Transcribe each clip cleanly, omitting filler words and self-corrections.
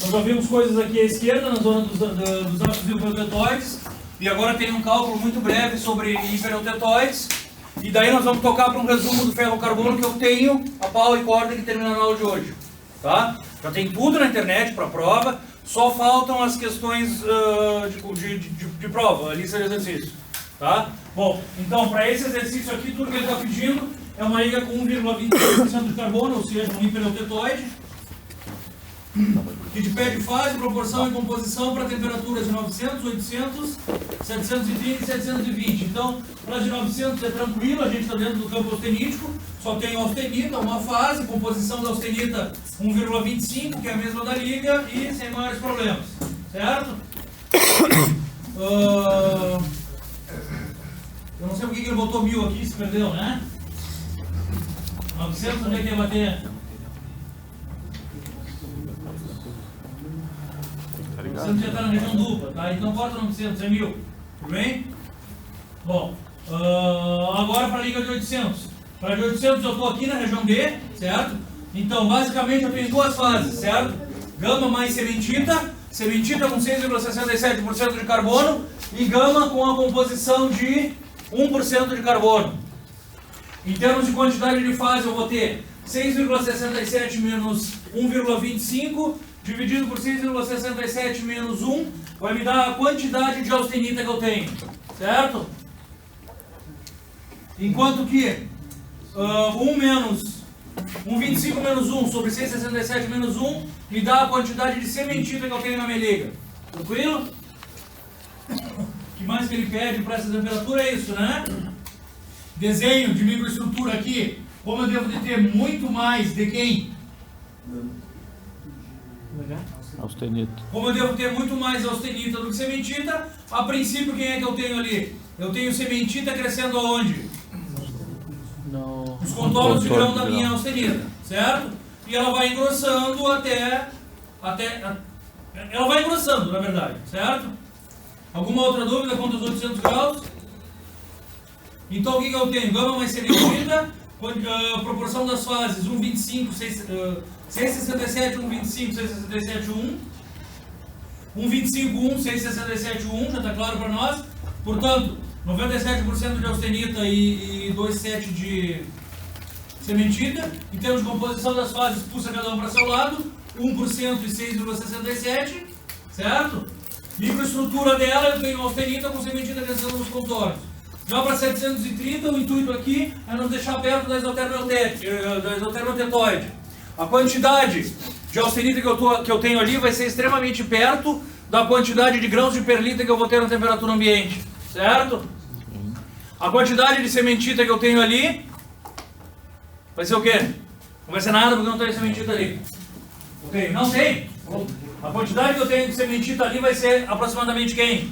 Nós já vimos coisas aqui à esquerda, na zona dos átomos hipertetóides, e agora tem um cálculo muito breve sobre hipertetóides, e daí nós vamos tocar para um resumo do ferro-carbono que eu tenho a pau e corda que termina a aula de hoje. Tá? Já tem tudo na internet para prova, só faltam as questões de prova, a lista de exercícios. Tá? Bom, então para esse exercício aqui, tudo que ele está pedindo é uma liga com 1,25% de carbono, ou seja, um hipertetóide, que pede fase, proporção e composição para temperaturas de 900, 800, 730 e 720. Então, para as de 900 é tranquilo, a gente está dentro do campo austenítico, só tem austenita, uma fase, composição da austenita 1,25, que é a mesma da liga, e sem maiores problemas. Certo? Eu não sei por que ele botou 1000 aqui, se perdeu, né? 900, onde é que ia bater? 900 já está na região dupla, tá? Então bota 900, é 1000. Tudo bem? Bom, agora para a liga de 800. Para a de 800 eu estou aqui na região D, certo? Então, basicamente eu tenho duas fases, certo? Gama mais sementita, sementita com 6,67% de carbono e gama com a composição de 1% de carbono. Em termos de quantidade de fase eu vou ter 6,67 menos 1,25 dividido por 6,67 menos 1 vai me dar a quantidade de austenita que eu tenho, certo? Enquanto que 1,25 menos 1 sobre 6,67 menos 1 me dá a quantidade de sementita que eu tenho na minha liga. Tranquilo? O que mais que ele pede para essa temperatura é isso, né? Desenho de microestrutura aqui, como eu devo de ter muito mais de quem? Austenita. Como eu devo ter muito mais austenita do que sementita, a princípio quem é que eu tenho ali? Eu tenho sementita crescendo aonde? Nos contornos de grão da minha austenita, certo? E ela vai engrossando até ela vai engrossando, na verdade, certo? Alguma outra dúvida quanto aos 800 graus? Então o que eu tenho? Gama mais sementita, proporção das fases 1,25, 6,67, 1,25, 6,67, 1. 1,25, 1, 6,67, 1, já está claro para nós? Portanto, 97% de austenita e 2,7 de sementita. Em termos de composição das fases, pulsa cada um para seu lado, 1% e 6,67, certo? Microestrutura dela, eu tenho austenita com sementita crescendo nos contornos. Já para 730, o intuito aqui é não deixar perto da exotermotetóide. A quantidade de austenita que eu tenho ali vai ser extremamente perto da quantidade de grãos de perlita que eu vou ter na temperatura ambiente. Certo? A quantidade de sementita que eu tenho ali vai ser o quê? Não vai ser nada porque não tem sementita ali. Ok? Não tem. A quantidade que eu tenho de sementita ali vai ser aproximadamente quem?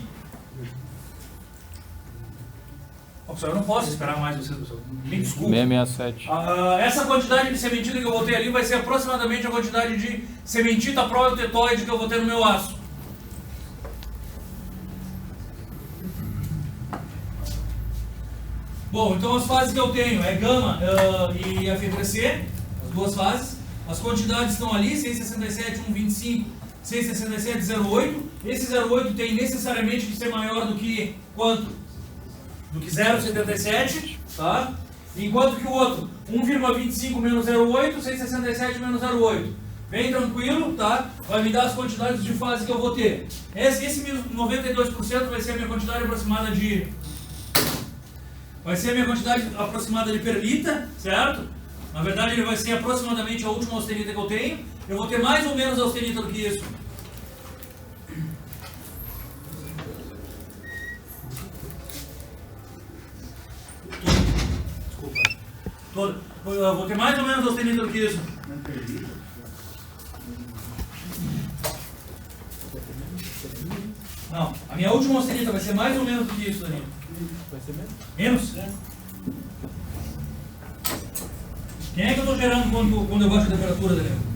Eu não posso esperar mais vocês, pessoal. Me desculpe. 667. Essa quantidade de sementita que eu vou ter ali vai ser aproximadamente a quantidade de sementita protetóide que eu vou ter no meu aço. Bom, então as fases que eu tenho é gama e Fe3C, as duas fases. As quantidades estão ali, 667, 1,25, 667, 0,8. Esse 0,8 tem necessariamente que ser maior do que quanto? Do que 0,77, tá? Enquanto que o outro, 1,25 menos 0,8, 667 menos 0,8. Bem tranquilo, tá? Vai me dar as quantidades de fase que eu vou ter. Esse 92% vai ser a minha quantidade aproximada de... Vai ser a minha quantidade aproximada de perlita, certo? Na verdade ele vai ser aproximadamente a última austenita que eu tenho. Eu vou ter mais ou menos austenita do que isso. Eu vou ter mais ou menos austenita do que isso. Não, a minha última austenita vai ser mais ou menos do que isso, Danilo. Vai ser menos? Menos? É. Quem é que eu estou gerando quando eu baixo a temperatura, Danilo?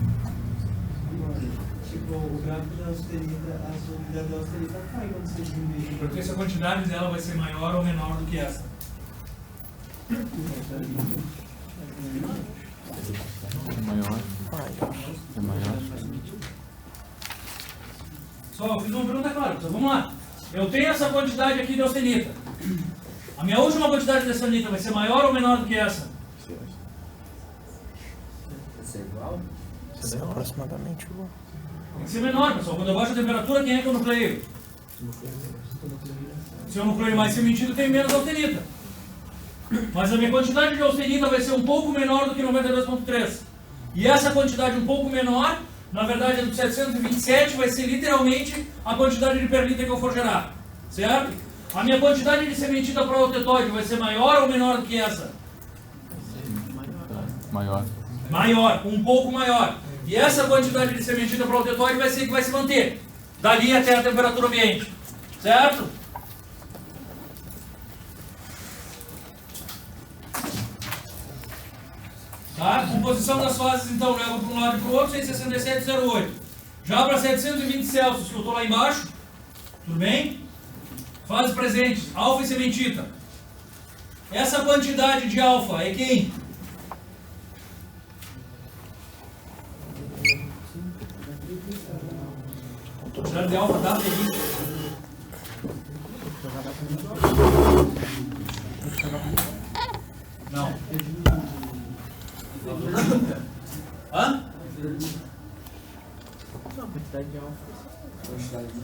Tipo, o gráfico da austenita, a solubilidade da austenita cai quando você diminui. Porque se a quantidade dela vai ser maior ou menor do que essa. É maior. É maior. Só eu fiz uma pergunta clara. Então vamos lá. Eu tenho essa quantidade aqui de austenita. A minha última quantidade de austenita vai ser maior ou menor do que essa? Vai ser igual? É aproximadamente igual. Tem que ser menor, pessoal. Quando eu baixo a temperatura, quem é que eu nucleio? Se eu nucleio mais sementina, tem menos austenita. Mas a minha quantidade de austenita vai ser um pouco menor do que 92,3. E essa quantidade um pouco menor, na verdade, do 727 vai ser literalmente a quantidade de perlita que eu for gerar. Certo? A minha quantidade de sementina protetóide vai ser maior ou menor do que essa? Maior. Maior, um pouco maior. E essa quantidade de sementina protetóide vai ser que vai se manter dali até a temperatura ambiente. Certo? Tá? Composição das fases, então, leva para um lado e para o outro, 167,08. Já para 720 Celsius, que eu estou lá embaixo, tudo bem? Fases presentes, alfa e sementita. Essa quantidade de alfa é quem? A quantidade de alfa da perlita. Não. Hã? Não, quantidade de alfa. Quantidade de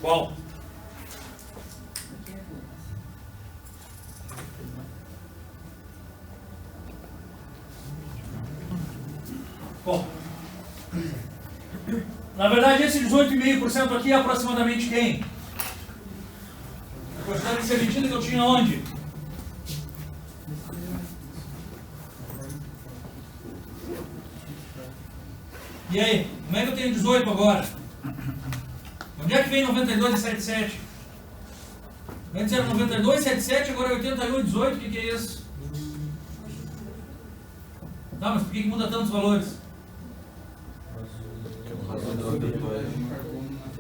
Qual? Qual? Na verdade, esse 18,5% aqui é aproximadamente quem? A quantidade de sementina que eu tinha onde? E aí, como é que eu tenho 18 agora? Onde é que vem 92,77? Antes era 92,77, agora é 81,18, o que é isso? Tá, mas por que muda tantos valores?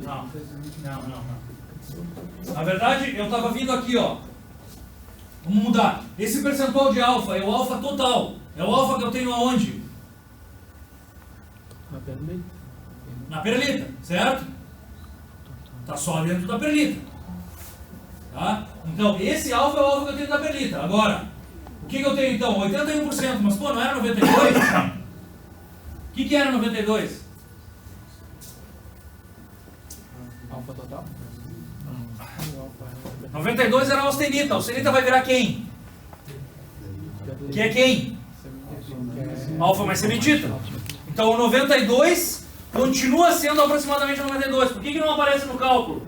Não. Na verdade, eu estava vindo aqui, ó. Vamos mudar. Esse percentual de alfa é o alfa total. É o alfa que eu tenho aonde? Na perlita, certo? Está só dentro da perlita. Tá? Então, esse alfa é o alfa que eu tenho da perlita. Agora, o que eu tenho então? 81%, mas pô, não era 92%? O que era 92%? alfa total? 92% era a austenita. A austenita vai virar quem? Que é quem? Alfa mais sementita. Então o 92 continua sendo aproximadamente 92. Por que não aparece no cálculo?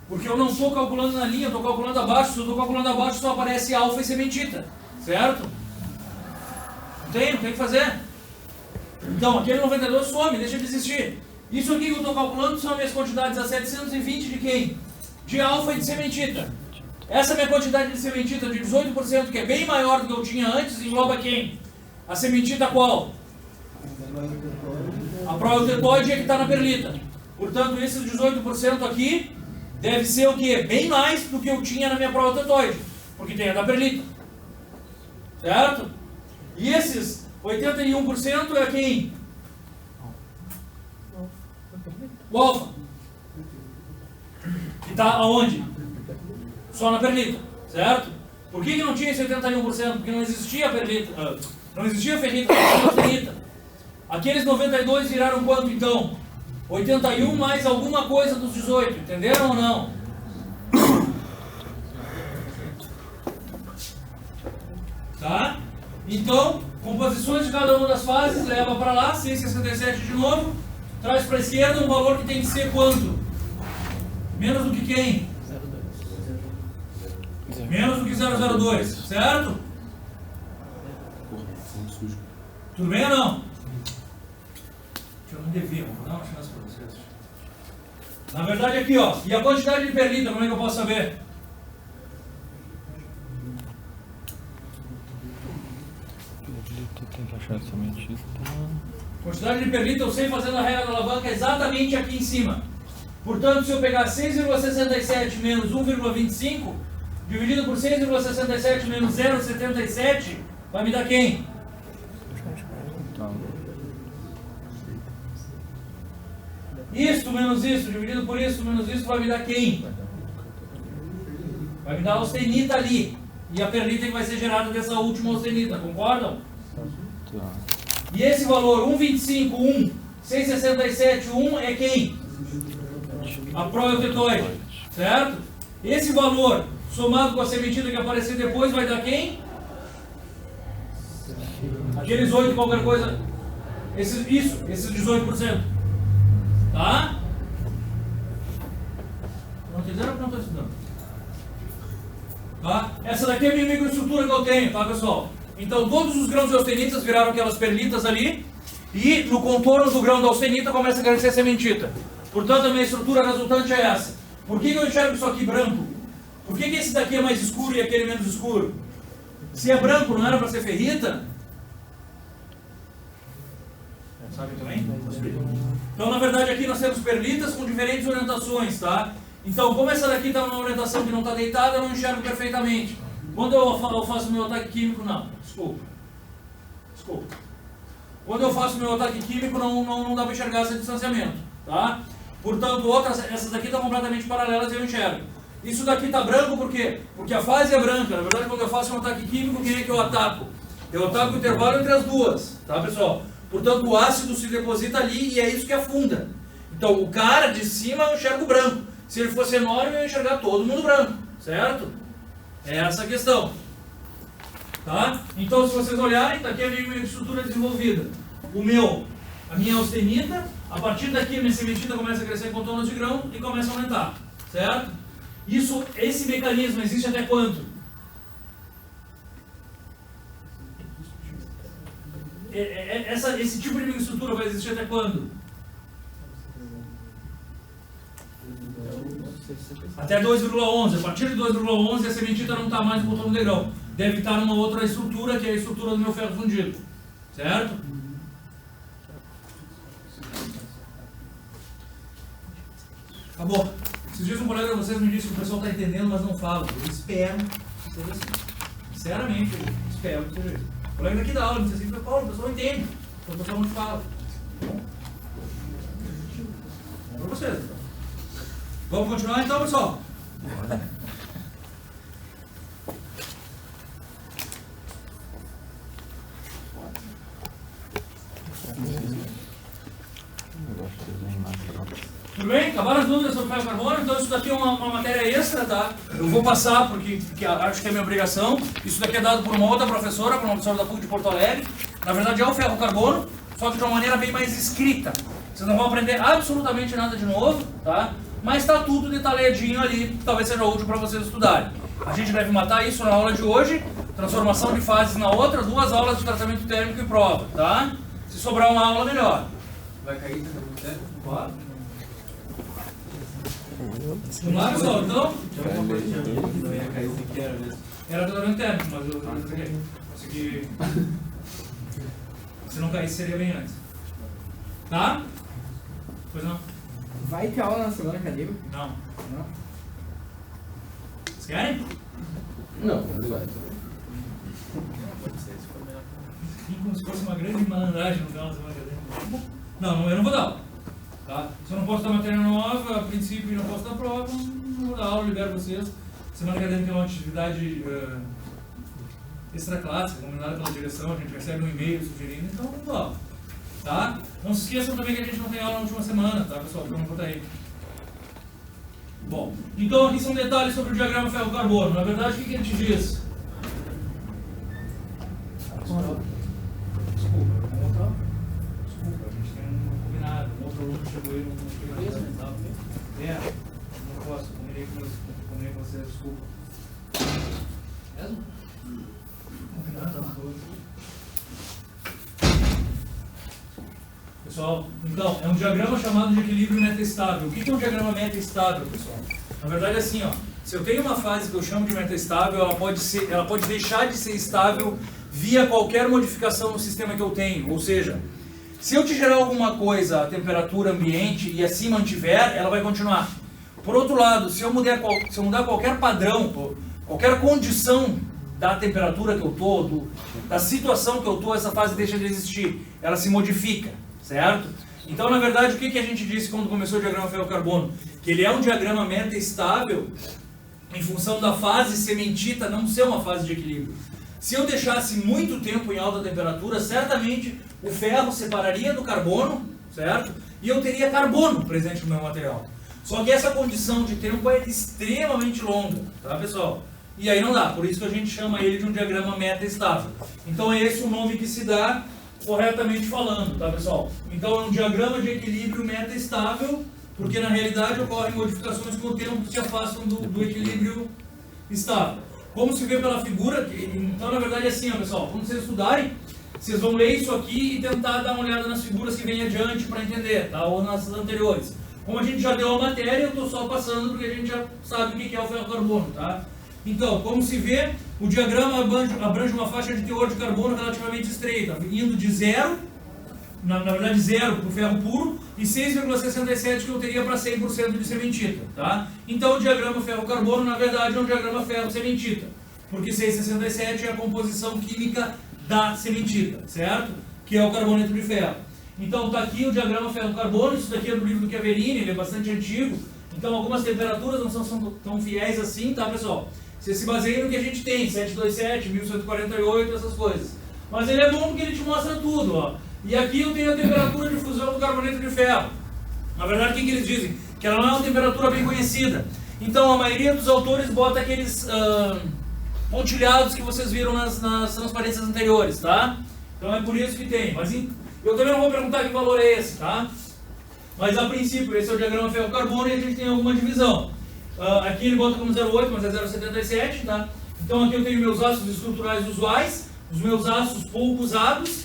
Porque eu não estou calculando na linha, eu estou calculando abaixo. Se eu estou calculando abaixo, só aparece alfa e sementita. Certo? Não tem que fazer. Então aquele 92 some, deixa de existir. Isso aqui que eu estou calculando são as minhas quantidades a 720 de quem? De alfa e de sementita. Essa minha quantidade de sementita de 18%, que é bem maior do que eu tinha antes, engloba quem? A sementita qual? A protetóide é que está na perlita. Portanto, esses 18% aqui deve ser o quê? Bem mais do que eu tinha na minha protetóide, porque tem a da perlita. Certo? E esses 81% é quem? O alfa. Que está aonde? Só na perlita, certo? Por que não tinha esse 81%? Porque não existia perlita, não existia ferrita, não existia perlita. Aqueles 92 viraram quanto então? 81 mais alguma coisa dos 18, entenderam ou não? Tá? Então, composições de cada uma das fases, leva para lá, 167 de novo, traz para a esquerda um valor que tem que ser quanto? Menos do que quem? Menos do que 0,02, certo? Tudo bem ou não? Eu não devia, vou dar uma chance para vocês. Na verdade aqui, ó, e a quantidade de perlita, como é que eu posso saber? Tem que achar essa mentira. Quantidade de perlita, eu sei fazendo a regra da alavanca exatamente aqui em cima. Portanto, se eu pegar 6,67 menos 1,25, dividido por 6,67 menos 0,77 vai me dar quem? Então, Isto menos isso, dividido por isso menos isso vai me dar quem? Vai me dar a austenita ali. E a perlita que vai ser gerada dessa última austenita, concordam? tá. E esse valor, 1,25, 1, 6,67, 1 é quem? A proiotetóide, certo? Esse valor, somado com a sementita que aparecer depois, vai dar quem? Aqueles 8 qualquer coisa. Esses 18%. Tá? Não entenderam ou não estou estudando? Tá? Essa daqui é a minha microestrutura que eu tenho, tá, pessoal? Então todos os grãos de austenitas viraram aquelas perlitas ali. E no contorno do grão da austenita começa a crescer a sementita. Portanto, a minha estrutura resultante é essa. Por que eu enxergo isso aqui branco? Por que esse daqui é mais escuro e aquele menos escuro? Se é branco, não era para ser ferrita? Sabe também? Então, na verdade, aqui nós temos perlitas com diferentes orientações, tá? Então, como essa daqui está numa orientação que não está deitada, eu não enxergo perfeitamente. Quando eu faço meu ataque químico, não. Desculpa. Quando eu faço meu ataque químico, não dá para enxergar esse distanciamento, tá? Portanto, essas daqui estão completamente paralelas e eu enxergo. Isso daqui está branco por quê? Porque a fase é branca. Na verdade, quando eu faço um ataque químico, quem é que eu ataco? Eu ataco o intervalo entre as duas, tá, pessoal? Portanto, o ácido se deposita ali e é isso que afunda. Então, o cara de cima eu enxergo branco. Se ele fosse enorme, eu ia enxergar todo mundo branco, certo? É essa a questão. Tá? Então, se vocês olharem, está aqui a minha estrutura desenvolvida. A minha austenita, a partir daqui a minha sementita começa a crescer com contornos de grão e começa a aumentar, certo? Esse mecanismo existe até quanto? Esse tipo de microestrutura vai existir até quando? Até 2,11. A partir de 2,11 a sementita não está mais no contorno de grão. Deve estar numa outra estrutura, que é a estrutura do meu ferro fundido. Certo? Acabou. Esses dias um colega de vocês me disse que o pessoal está entendendo, mas não fala. Eu espero que seja assim. Sinceramente, eu espero que seja isso. O colega daqui da aula me disse assim, Paulo, o pessoal entende, então o pessoal não fala. É para vocês. Então. Vamos continuar então, pessoal? Tudo bem? Acabaram as dúvidas sobre o carbono, então isso daqui é uma matéria extra, tá? Eu vou passar porque acho que é minha obrigação. Isso daqui é dado por uma outra professora, por uma professora da PUC de Porto Alegre. Na verdade é o ferro carbono, só que de uma maneira bem mais escrita. Vocês não vão aprender absolutamente nada de novo, tá? Mas está tudo detalhadinho ali, talvez seja útil para vocês estudarem. A gente deve matar isso na aula de hoje, transformação de fases na outra, 2 aulas de tratamento térmico e prova, tá? Se sobrar uma aula, melhor. Vai cair tratamento térmico? Claro. Vamos lá, pessoal, então? Não ia cair sem que era mesmo. Era tratamento térmico, mas eu consegui. Se não caísse, seria bem antes. Tá? Pois não? Vai ter aula na semana acadêmica? Não. Não? Vocês querem? Não, não vai. Como se fosse uma grande malandragem no final da semana acadêmica. Não, eu não vou dar aula. Tá? Se eu não posso dar matéria nova, a princípio não posso dar prova, não vou dar aula, libero vocês. Semana acadêmica é uma atividade extra classe, combinada pela direção, a gente recebe um e-mail sugerindo, então vamos lá. Tá? Não se esqueçam também que a gente não tem aula na última semana, tá, pessoal? Então não aí. Bom, então aqui são detalhes sobre o diagrama ferro-carbono. Na verdade, o que ele te diz? Desculpa, a gente tem um combinado, um outro aluno chegou aí, não chegou aí, tá? Não posso, combinei com você, desculpa. Mesmo? Combinado, tá? Pessoal, então, é um diagrama chamado de equilíbrio metaestável. O que é um diagrama metaestável, pessoal? Na verdade é assim, ó, se eu tenho uma fase que eu chamo de metaestável, ela pode deixar de ser estável via qualquer modificação no sistema que eu tenho. Ou seja, se eu te gerar alguma coisa, a temperatura ambiente, e assim mantiver, ela vai continuar. Por outro lado, se eu mudar qualquer padrão, qualquer condição da temperatura que eu estou, da situação que eu estou, essa fase deixa de existir, ela se modifica, certo? Então, na verdade, o que a gente disse quando começou o diagrama ferro-carbono? Que ele é um diagrama meta-estável em função da fase sementita não ser uma fase de equilíbrio. Se eu deixasse muito tempo em alta temperatura, certamente o ferro separaria do carbono, certo? E eu teria carbono presente no meu material. Só que essa condição de tempo é extremamente longa, tá, pessoal? E aí não dá, por isso que a gente chama ele de um diagrama meta-estável. Então é esse o nome que se dá corretamente falando, tá, pessoal? Então é um diagrama de equilíbrio meta-estável, porque na realidade ocorrem modificações com o tempo que se afastam do equilíbrio estável. Como se vê pela figura, então na verdade é assim, ó, pessoal, quando vocês estudarem, vocês vão ler isso aqui e tentar dar uma olhada nas figuras que vêm adiante para entender, tá? Ou nas anteriores. Como a gente já deu a matéria, eu estou só passando porque a gente já sabe o que é o ferro-carbono, tá? Então, como se vê, o diagrama abrange uma faixa de teor de carbono relativamente estreita, indo de 0, na verdade 0 para o ferro puro, e 6,67 que eu teria para 100% de cementita, tá? Então o diagrama ferro-carbono, na verdade, é um diagrama ferro-cementita, porque 6,67 é a composição química da cementita, certo? Que é o carboneto de ferro. Então está aqui o diagrama ferro-carbono, isso daqui é do livro do Chiaverini, ele é bastante antigo, então algumas temperaturas não são tão fiéis assim, tá, pessoal? Você se baseia no que a gente tem, 727, 1148, essas coisas. Mas ele é bom porque ele te mostra tudo, ó. E aqui eu tenho a temperatura de fusão do carboneto de ferro. Na verdade, o que eles dizem? Que ela não é uma temperatura bem conhecida. Então, a maioria dos autores bota aqueles pontilhados que vocês viram nas transparências anteriores, tá? Então é por isso que tem. Mas eu também não vou perguntar que valor é esse, tá? Mas a princípio, esse é o diagrama ferro-carbono e a gente tem alguma divisão. Aqui ele bota como 0,8, mas é 0,77, tá? Então aqui eu tenho meus ácidos estruturais usuais, os meus ácidos pouco usados,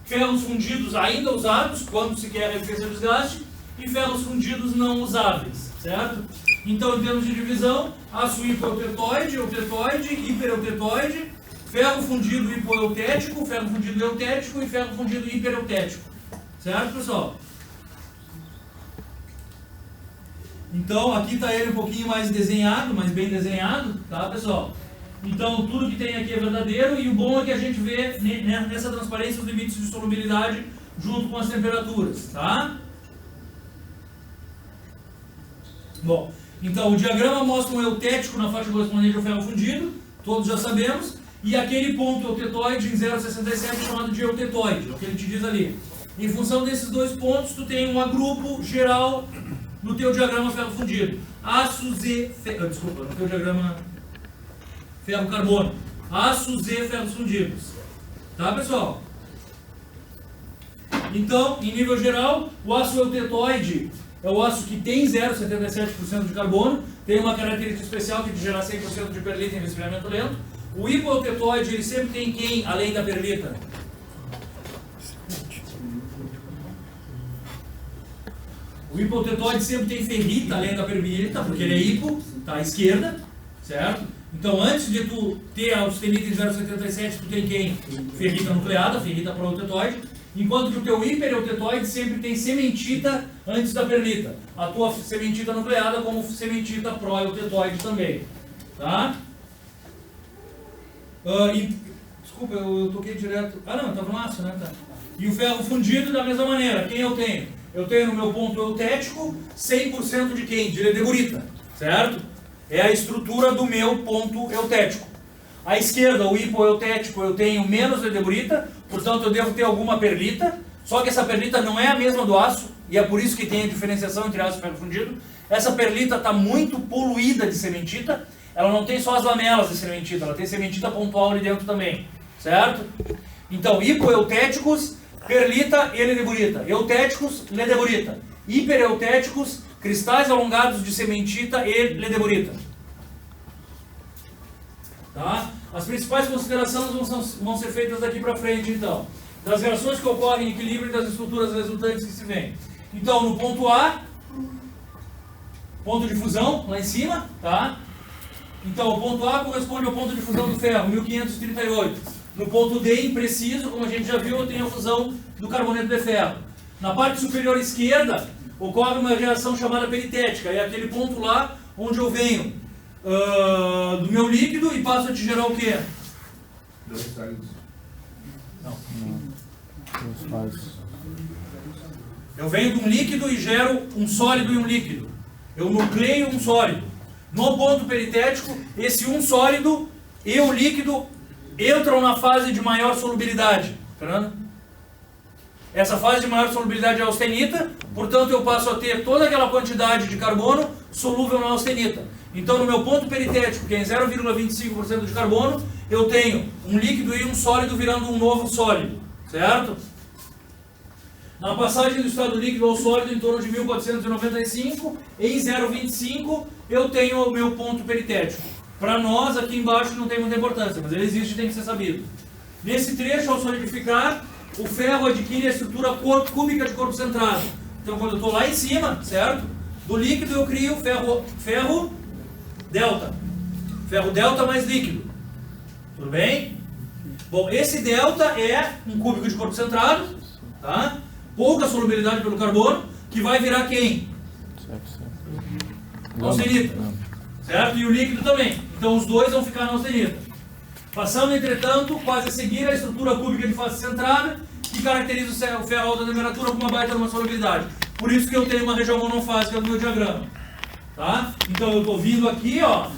ferros fundidos ainda usados, quando se quer resistência ao desgaste, e ferros fundidos não usáveis, certo? Então, em termos de divisão, aço hipoeutetoide, eutetoide, hipereutetoide, ferro fundido hipoeutético, ferro fundido eutético e ferro fundido hipereutético, certo, pessoal? Então, aqui está ele um pouquinho mais desenhado, mais bem desenhado, tá, pessoal? Então, tudo que tem aqui é verdadeiro e o bom é que a gente vê nessa transparência os limites de solubilidade junto com as temperaturas, tá? Bom, então o diagrama mostra um eutético na faixa correspondente ao ferro fundido, todos já sabemos, e aquele ponto eutetoide em 0,67 chamado de eutetoide, é o que ele te diz ali. Em função desses dois pontos, tu tem um agrupo geral no teu diagrama ferro fundido. Aços e... Desculpa, no teu diagrama ferro-carbono. Aços e ferros fundidos. Tá, pessoal? Então, em nível geral, o aço eutetoide é o aço que tem 0,77% de carbono, tem uma característica especial que é de gerar 100% de perlita em resfriamento lento. O hipoeutetoide, ele sempre tem quem, além da perlita? O hipoeutetoide sempre tem ferrita, além da perlita, porque ele é hipo, tá à esquerda, certo? Então, antes de tu ter a austenita em 0,77, tu tem quem? Ferrita nucleada, ferrita proeutetoide. Enquanto que o teu hipereutetoide sempre tem sementita antes da perlita. A tua sementita nucleada como sementita proeutetoide também. Tá? Desculpa, eu toquei direto... Ah, não, estava no aço, né? Tá. E o ferro fundido da mesma maneira. Quem eu tenho? Eu tenho no meu ponto eutético 100% de quem? De ledeburita. Certo? É a estrutura do meu ponto eutético. À esquerda, o hipoeutético, eu tenho menos ledeburita, portanto eu devo ter alguma perlita, só que essa perlita não é a mesma do aço, e é por isso que tem a diferenciação entre aço e ferro fundido. Essa perlita está muito poluída de cementita, ela não tem só as lamelas de cementita, ela tem cementita pontual ali dentro também, certo? Então, hipoeutéticos, perlita e ledeburita. Eutéticos, ledeburita. Hipereutéticos, cristais alongados de cementita e ledeburita. Tá? As principais considerações vão ser feitas daqui para frente, então. Das reações que ocorrem em equilíbrio e das estruturas resultantes que se vêm. Então, no ponto A, ponto de fusão, lá em cima, tá? Então, o ponto A corresponde ao ponto de fusão do ferro, 1538. No ponto D, impreciso, como a gente já viu, eu tenho a fusão do carboneto de ferro. Na parte superior esquerda, ocorre uma reação chamada peritética, é aquele ponto lá onde eu venho do meu líquido e passo a te gerar o quê? Dois sólidos. Não. Duas fases. Eu venho de um líquido e gero um sólido e um líquido. Eu nucleio um sólido. No ponto peritético, esse um sólido e o líquido entram na fase de maior solubilidade. Fernando? Essa fase de maior solubilidade é a austenita, portanto eu passo a ter toda aquela quantidade de carbono solúvel na austenita. Então no meu ponto peritético, que é em 0,25% de carbono, eu tenho um líquido e um sólido virando um novo sólido, certo? Na passagem do estado líquido ao sólido, em torno de 1495, em 0,25 eu tenho o meu ponto peritético. Para nós, aqui embaixo não tem muita importância, mas ele existe e tem que ser sabido. Nesse trecho, ao solidificar, o ferro adquire a estrutura cúbica de corpo centrado. Então, quando eu estou lá em cima, certo? Do líquido eu crio ferro delta. Ferro delta mais líquido. Tudo bem? Bom, esse delta é um cúbico de corpo centrado, tá? Pouca solubilidade pelo carbono, que vai virar quem? Austenita. Certo? E o líquido também. Então os dois vão ficar na austenita. Passando, entretanto, quase a seguir a estrutura cúbica de face centrada, que caracteriza o ferro a alta temperatura com uma baita numa solubilidade. Por isso que eu tenho uma região monofásica no meu diagrama. Tá? Então eu estou vindo aqui, ó.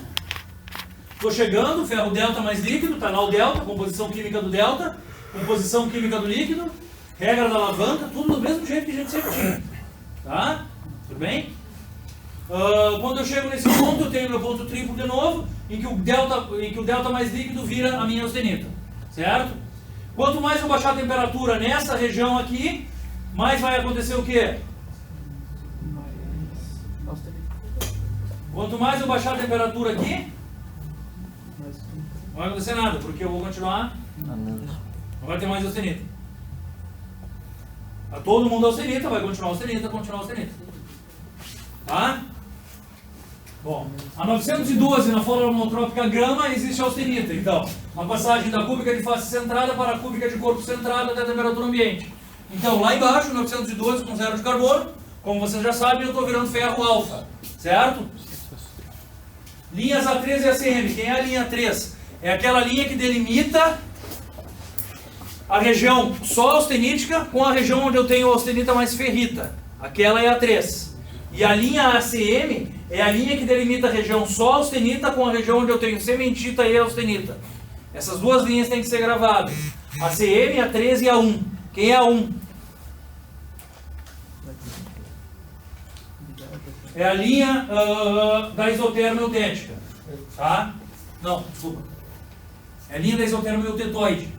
Estou chegando, ferro delta mais líquido, está lá o delta, composição química do delta, composição química do líquido, regra da alavanca, tudo do mesmo jeito que a gente sempre tinha. Tá? Tudo bem? Quando eu chego nesse ponto, eu tenho meu ponto triplo de novo, em que o delta mais líquido vira a minha austenita. Certo? Quanto mais eu baixar a temperatura nessa região aqui, mais vai acontecer o quê? Quanto mais eu baixar a temperatura aqui, não vai acontecer nada, porque eu vou continuar, não vai ter mais austenita. A todo mundo austenita, vai continuar austenita, Tá? Bom, a 912 na fórmula monotrópica grama existe a austenita. Então, a passagem da cúbica de face centrada para a cúbica de corpo centrado até a temperatura ambiente. Então, lá embaixo, 912 com zero de carbono, como vocês já sabem, eu estou virando ferro alfa, certo? Linhas A3 e ACM. Quem é a linha 3? É aquela linha que delimita a região só austenítica com a região onde eu tenho a austenita mais ferrita. Aquela é a 3. E a linha ACM é a linha que delimita a região só austenita com a região onde eu tenho cementita e austenita. Essas duas linhas têm que ser gravadas. ACM, A3 e A1. Quem é A1? É a linha da isoterma eutética. Tá? Não, desculpa. É a linha da isoterma eutetoide.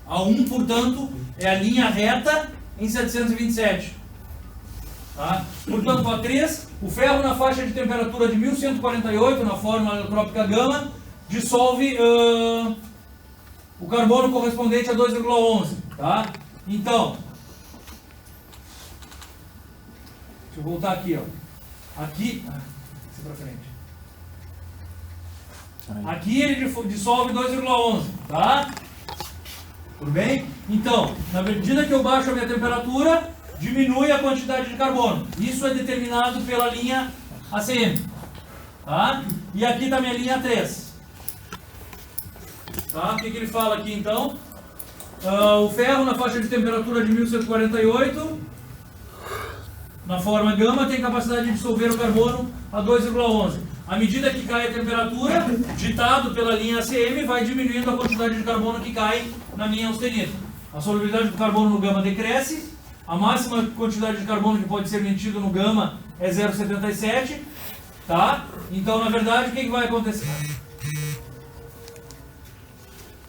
A1, portanto, é a linha reta em 727. Tá? Portanto, A3, o ferro na faixa de temperatura de 1148, na fórmula alotrópica gama, dissolve o carbono correspondente a 2,11. Tá? Então, deixa eu voltar aqui, ó. Aqui, pra frente. Aqui ele dissolve 2,11, tá? Tudo bem? Então, na medida que eu baixo a minha temperatura, diminui a quantidade de carbono. Isso é determinado pela linha ACM. Tá? E aqui está a minha linha 3. Tá? O que ele fala aqui então? O ferro na faixa de temperatura de 1148, na forma gama, tem capacidade de dissolver o carbono a 2,11. À medida que cai a temperatura, ditado pela linha ACM, vai diminuindo a quantidade de carbono que cai na minha austenita. A solubilidade do carbono no gama decresce. A máxima quantidade de carbono que pode ser metido no gama é 0,77. Tá? Então, na verdade, o que vai acontecer?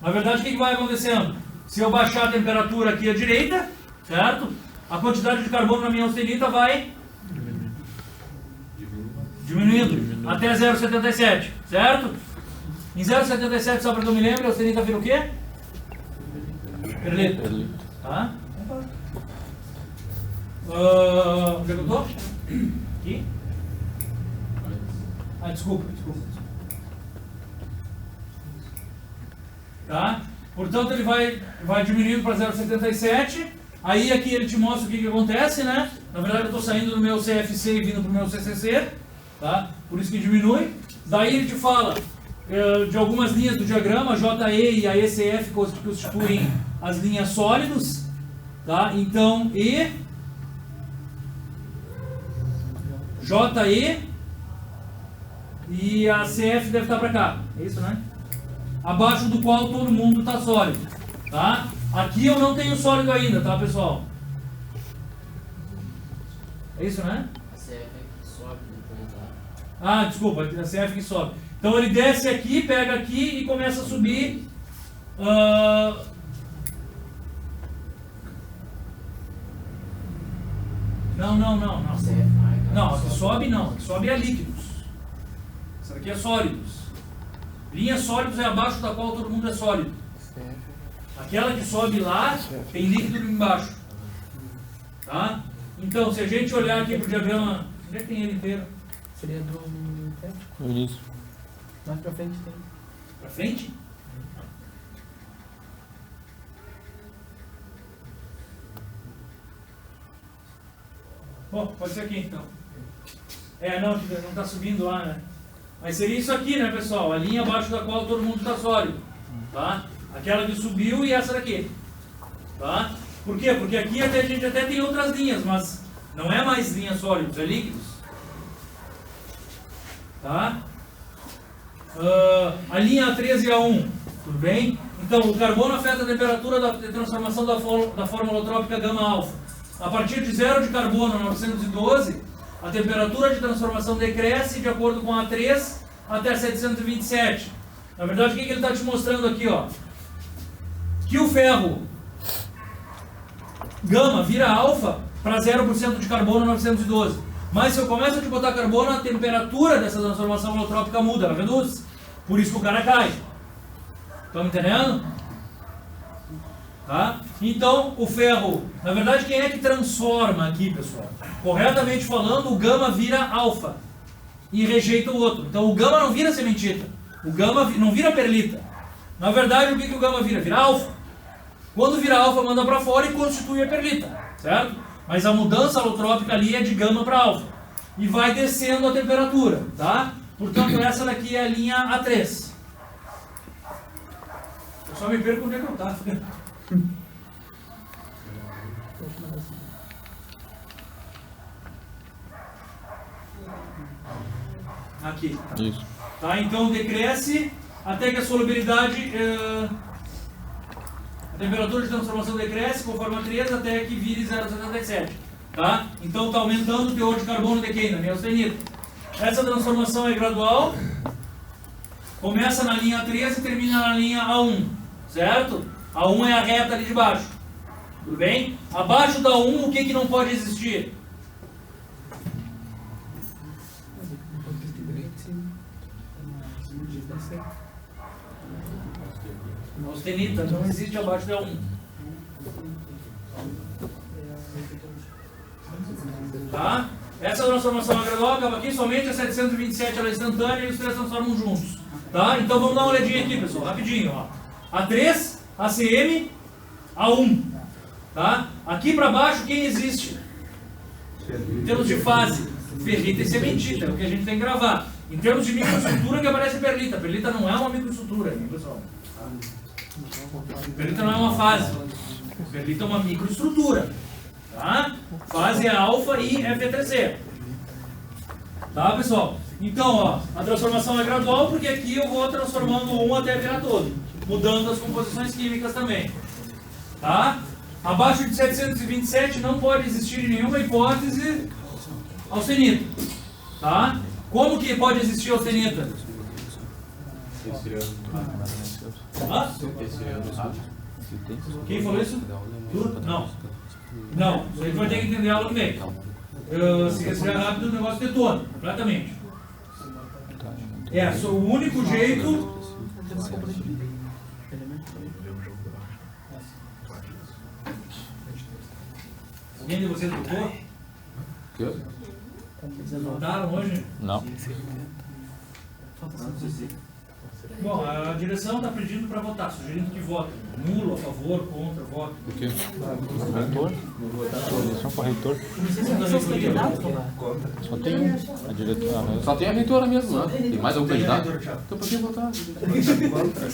Na verdade, o que vai acontecendo? Se eu baixar a temperatura aqui à direita, certo? A quantidade de carbono na minha austenita vai diminuindo até 0,77, certo? Em 0,77, só para que eu me lembre, a austenita vira o quê? Perlito. Tá? Onde é que eu estou? Aqui? Desculpa. Tá? Portanto, ele vai diminuindo para 0,77. Aí aqui ele te mostra o que acontece, né? Na verdade eu estou saindo do meu CFC e vindo para o meu CCC. Tá? Por isso que diminui. Daí ele te fala de algumas linhas do diagrama, JE e a ECF constituem as linhas sólidos, tá? Então E, JE e a CF deve estar para cá, é isso, né? Abaixo do qual todo mundo está sólido, tá? Aqui eu não tenho sólido ainda, tá, pessoal? É isso, né? A CF sobe depois lá. Ah, desculpa, a CF que sobe. Então ele desce aqui, pega aqui e começa a subir. Não. A CF marca. Não, a que sobe não. A que sobe é líquidos. Essa daqui é sólidos. Linha sólidos é abaixo da qual todo mundo é sólido. Aquela que sobe lá tem líquido embaixo. Tá? Então, se a gente olhar aqui para o diagrama, onde é que tem ele inteiro? Seria do técnico. No início. Mais pra frente tem. Para frente? Bom, pode ser aqui então. Não está subindo lá, né? Mas seria isso aqui, né, pessoal? A linha abaixo da qual todo mundo está sólido. Tá? Aquela que subiu e essa daqui. Tá? Por quê? Porque aqui a gente até tem outras linhas, mas não é mais linhas sólidas, é líquidos. Tá? A linha A3 e A1, tudo bem? Então, o carbono afeta a temperatura da transformação da fórmula holotrópica gama-alfa. A partir de 0 de carbono, 912, a temperatura de transformação decresce de acordo com a A3 até 727. Na verdade, o que ele está te mostrando aqui? Ó? Que o ferro gama vira alfa para 0% de carbono 912. Mas se eu começo a te botar carbono, a temperatura dessa transformação holotrópica muda, ela reduz. Por isso que o cara cai. Estão entendendo? Tá? Então, o ferro, na verdade, quem é que transforma aqui, pessoal? Corretamente falando, o gama vira alfa e rejeita o outro. Então, o gama não vira sementita, o gama não vira perlita. Na verdade, o que o gama vira? Vira alfa. Quando vira alfa, manda para fora e constitui a perlita, certo? Mas a mudança alotrópica ali é de gama para alfa. E vai descendo a temperatura, tá? Portanto, essa daqui é a linha A3. Eu só me perco onde é que eu estava. Aqui. Isso. Tá? Então decresce até que a solubilidade, a temperatura de transformação decresce conforme a 3 até que vire 0,77. Tá? Então está aumentando o teor de carbono de quem? Da neostenita. Essa transformação é gradual, começa na linha A3 e termina na linha A1, certo? A1 é a reta ali de baixo. Tudo bem? Abaixo da 1, o que não pode existir? Austenita não existe abaixo da 1. Tá? Essa transformação é gradual, acaba aqui, somente a 727 ela é instantânea e os três transformam juntos. Tá? Então vamos dar uma olhadinha aqui, pessoal, rapidinho. Ó. A3, ACM, A1. Tá? Aqui para baixo, quem existe? Em termos de fase, ferrita e sementita, é o que a gente tem que gravar. Em termos de microestrutura, que aparece perlita. Perlita não é uma microestrutura, hein, pessoal? Perlita não é uma fase. Perlita é uma microestrutura. Tá? Fase é alfa e Fe3C. Tá, pessoal? Então, ó, a transformação é gradual, porque aqui eu vou transformando um até virar todo, mudando as composições químicas também. Tá? Abaixo de 727 não pode existir nenhuma hipótese austenita. Tá? Como que pode existir austenita? Quem falou isso? Tu? Não. Não, isso aí tu vai ter que entender a aula que vem. Se respirar rápido, o negócio detona, completamente. O único jeito. Alguém de vocês tocou? Vocês voltaram hoje? Não. Bom, a direção está pedindo para votar, sugerindo que votem. Nulo, a favor, contra, voto. O quê? Reitor? Só para reitor? Só tem um. A diretora. Só tem a reitora mesmo, né? Tem mais algum candidato? Então por que votar?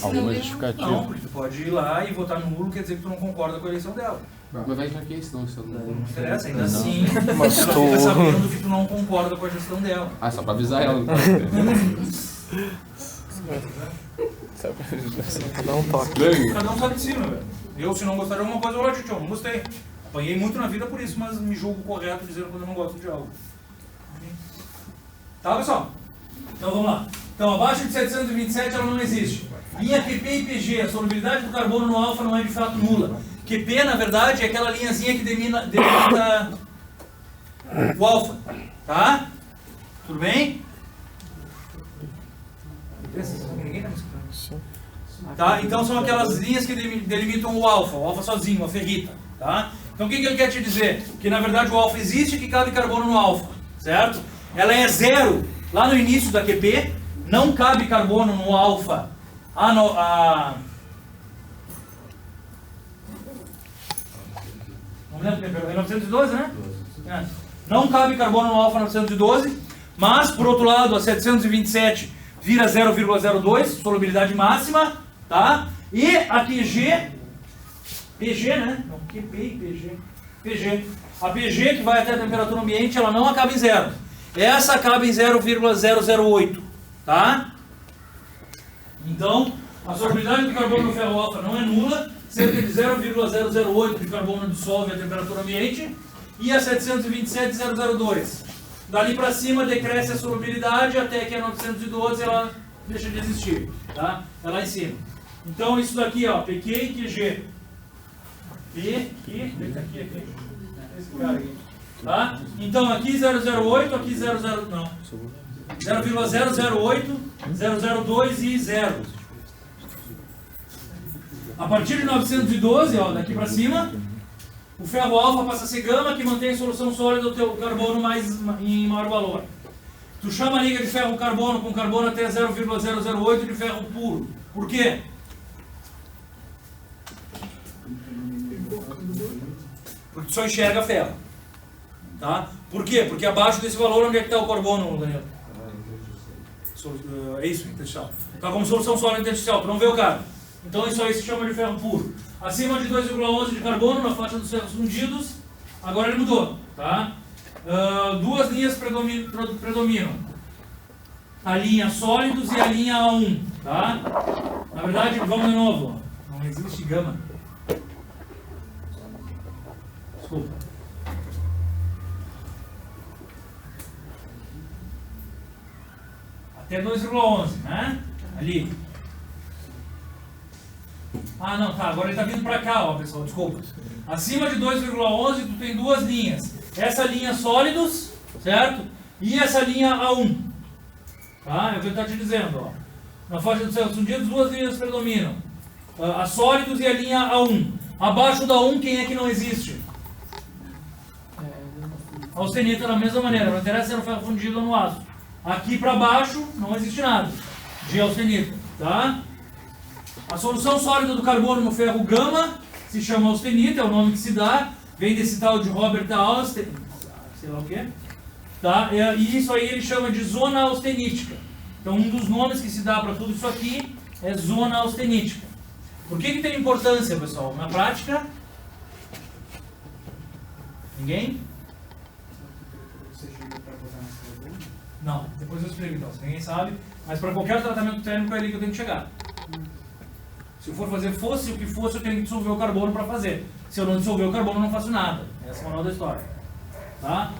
Alguma justificativa? Não, porque tu pode ir lá e votar no nulo, quer dizer que tu não concorda com a eleição dela. Mas vai pra quê? Senão isso Não não... interessa, ainda assim, Mas ela tu- fica sabendo que tu não concorda com a gestão dela. Ah, só pra avisar ela. Dá um toque. Cada um sabe de si, meu velho. Eu, se não gostar de alguma coisa, eu vou lá, tchau, não gostei. Apanhei muito na vida por isso, mas me julgo correto dizendo quando eu não gosto de algo. Tá, pessoal? Então vamos lá. Então, abaixo de 727 ela não existe. Linha QP e PG, a solubilidade do carbono no alfa não é de fato nula. QP, na verdade, é aquela linhazinha que delimita o alfa. Tá? Tudo bem? Ninguém tá me escutando. Tá? Então são aquelas linhas que delimitam o alfa sozinho, a ferrita. Tá? Então o que ele quer te dizer? Que na verdade o alfa existe e que cabe carbono no alfa. Certo? Ela é zero lá no início da QP, não cabe carbono no alfa. Não lembro, é 912, né? É. Não cabe carbono no alfa 912, mas por outro lado a 727 vira 0,02, solubilidade máxima, tá? E a PG, né? Não, QP e PG. A PG, que vai até a temperatura ambiente, ela não acaba em zero. Essa acaba em 0,008, tá? Então, a solubilidade do carbono no ferro alfa não é nula, cerca de 0,008 de carbono dissolve a temperatura ambiente, e a 727, 0,02. Dali para cima decresce a solubilidade até que a 912 ela deixa de existir, tá? É lá em cima. Então isso daqui, ó, PQ e QG. Aqui. Esse cara aqui. Tá? Então aqui 008, aqui 00, não. 0,008, 002 e 0. A partir de 912, ó, daqui para cima, o ferro alfa passa a ser gama, que mantém a solução sólida do teu carbono em maior valor. Tu chama a liga de ferro carbono com carbono até 0,008 de ferro puro. Por quê? Porque tu só enxerga ferro. Tá? Por quê? Porque abaixo desse valor, onde é que está o carbono, Daniel? É isso, intersticial. Está como solução sólida intersticial, tu não vê o cara. Então isso aí se chama de ferro puro. Acima de 2,11 de carbono, na faixa dos ferros fundidos, agora ele mudou. Tá? Duas linhas predominam. A linha sólidos e a linha A1. Tá? Na verdade, vamos de novo. Não existe gama. Desculpa. Até 2,11, né? Ali. Ah, não, tá. Agora ele está vindo para cá, ó, pessoal. Desculpa. Acima de 2,11 tu tem duas linhas. Essa linha sólidos, certo? E essa linha A1. Tá? É o que ele está te dizendo, ó. Na faixa dos ferros fundidos, duas linhas predominam. A sólidos e a linha A1. Abaixo da 1, quem é que não existe? A austenita da mesma maneira. Não interessa se é no ferro fundido ou no aço. Aqui para baixo não existe nada de austenita, tá? A solução sólida do carbono no ferro gama se chama austenita, é o nome que se dá, vem desse tal de Robert Austen, sei lá o que, tá? E isso aí ele chama de zona austenítica. Então um dos nomes que se dá para tudo isso aqui é zona austenítica. Por que tem importância, pessoal? Na prática, ninguém? Não, depois eu explico então, se ninguém sabe, mas para qualquer tratamento térmico é ali que eu tenho que chegar. Se eu for fazer fosse o que fosse, eu tenho que dissolver o carbono para fazer. Se eu não dissolver o carbono, eu não faço nada. Essa é a moral da história. Tá?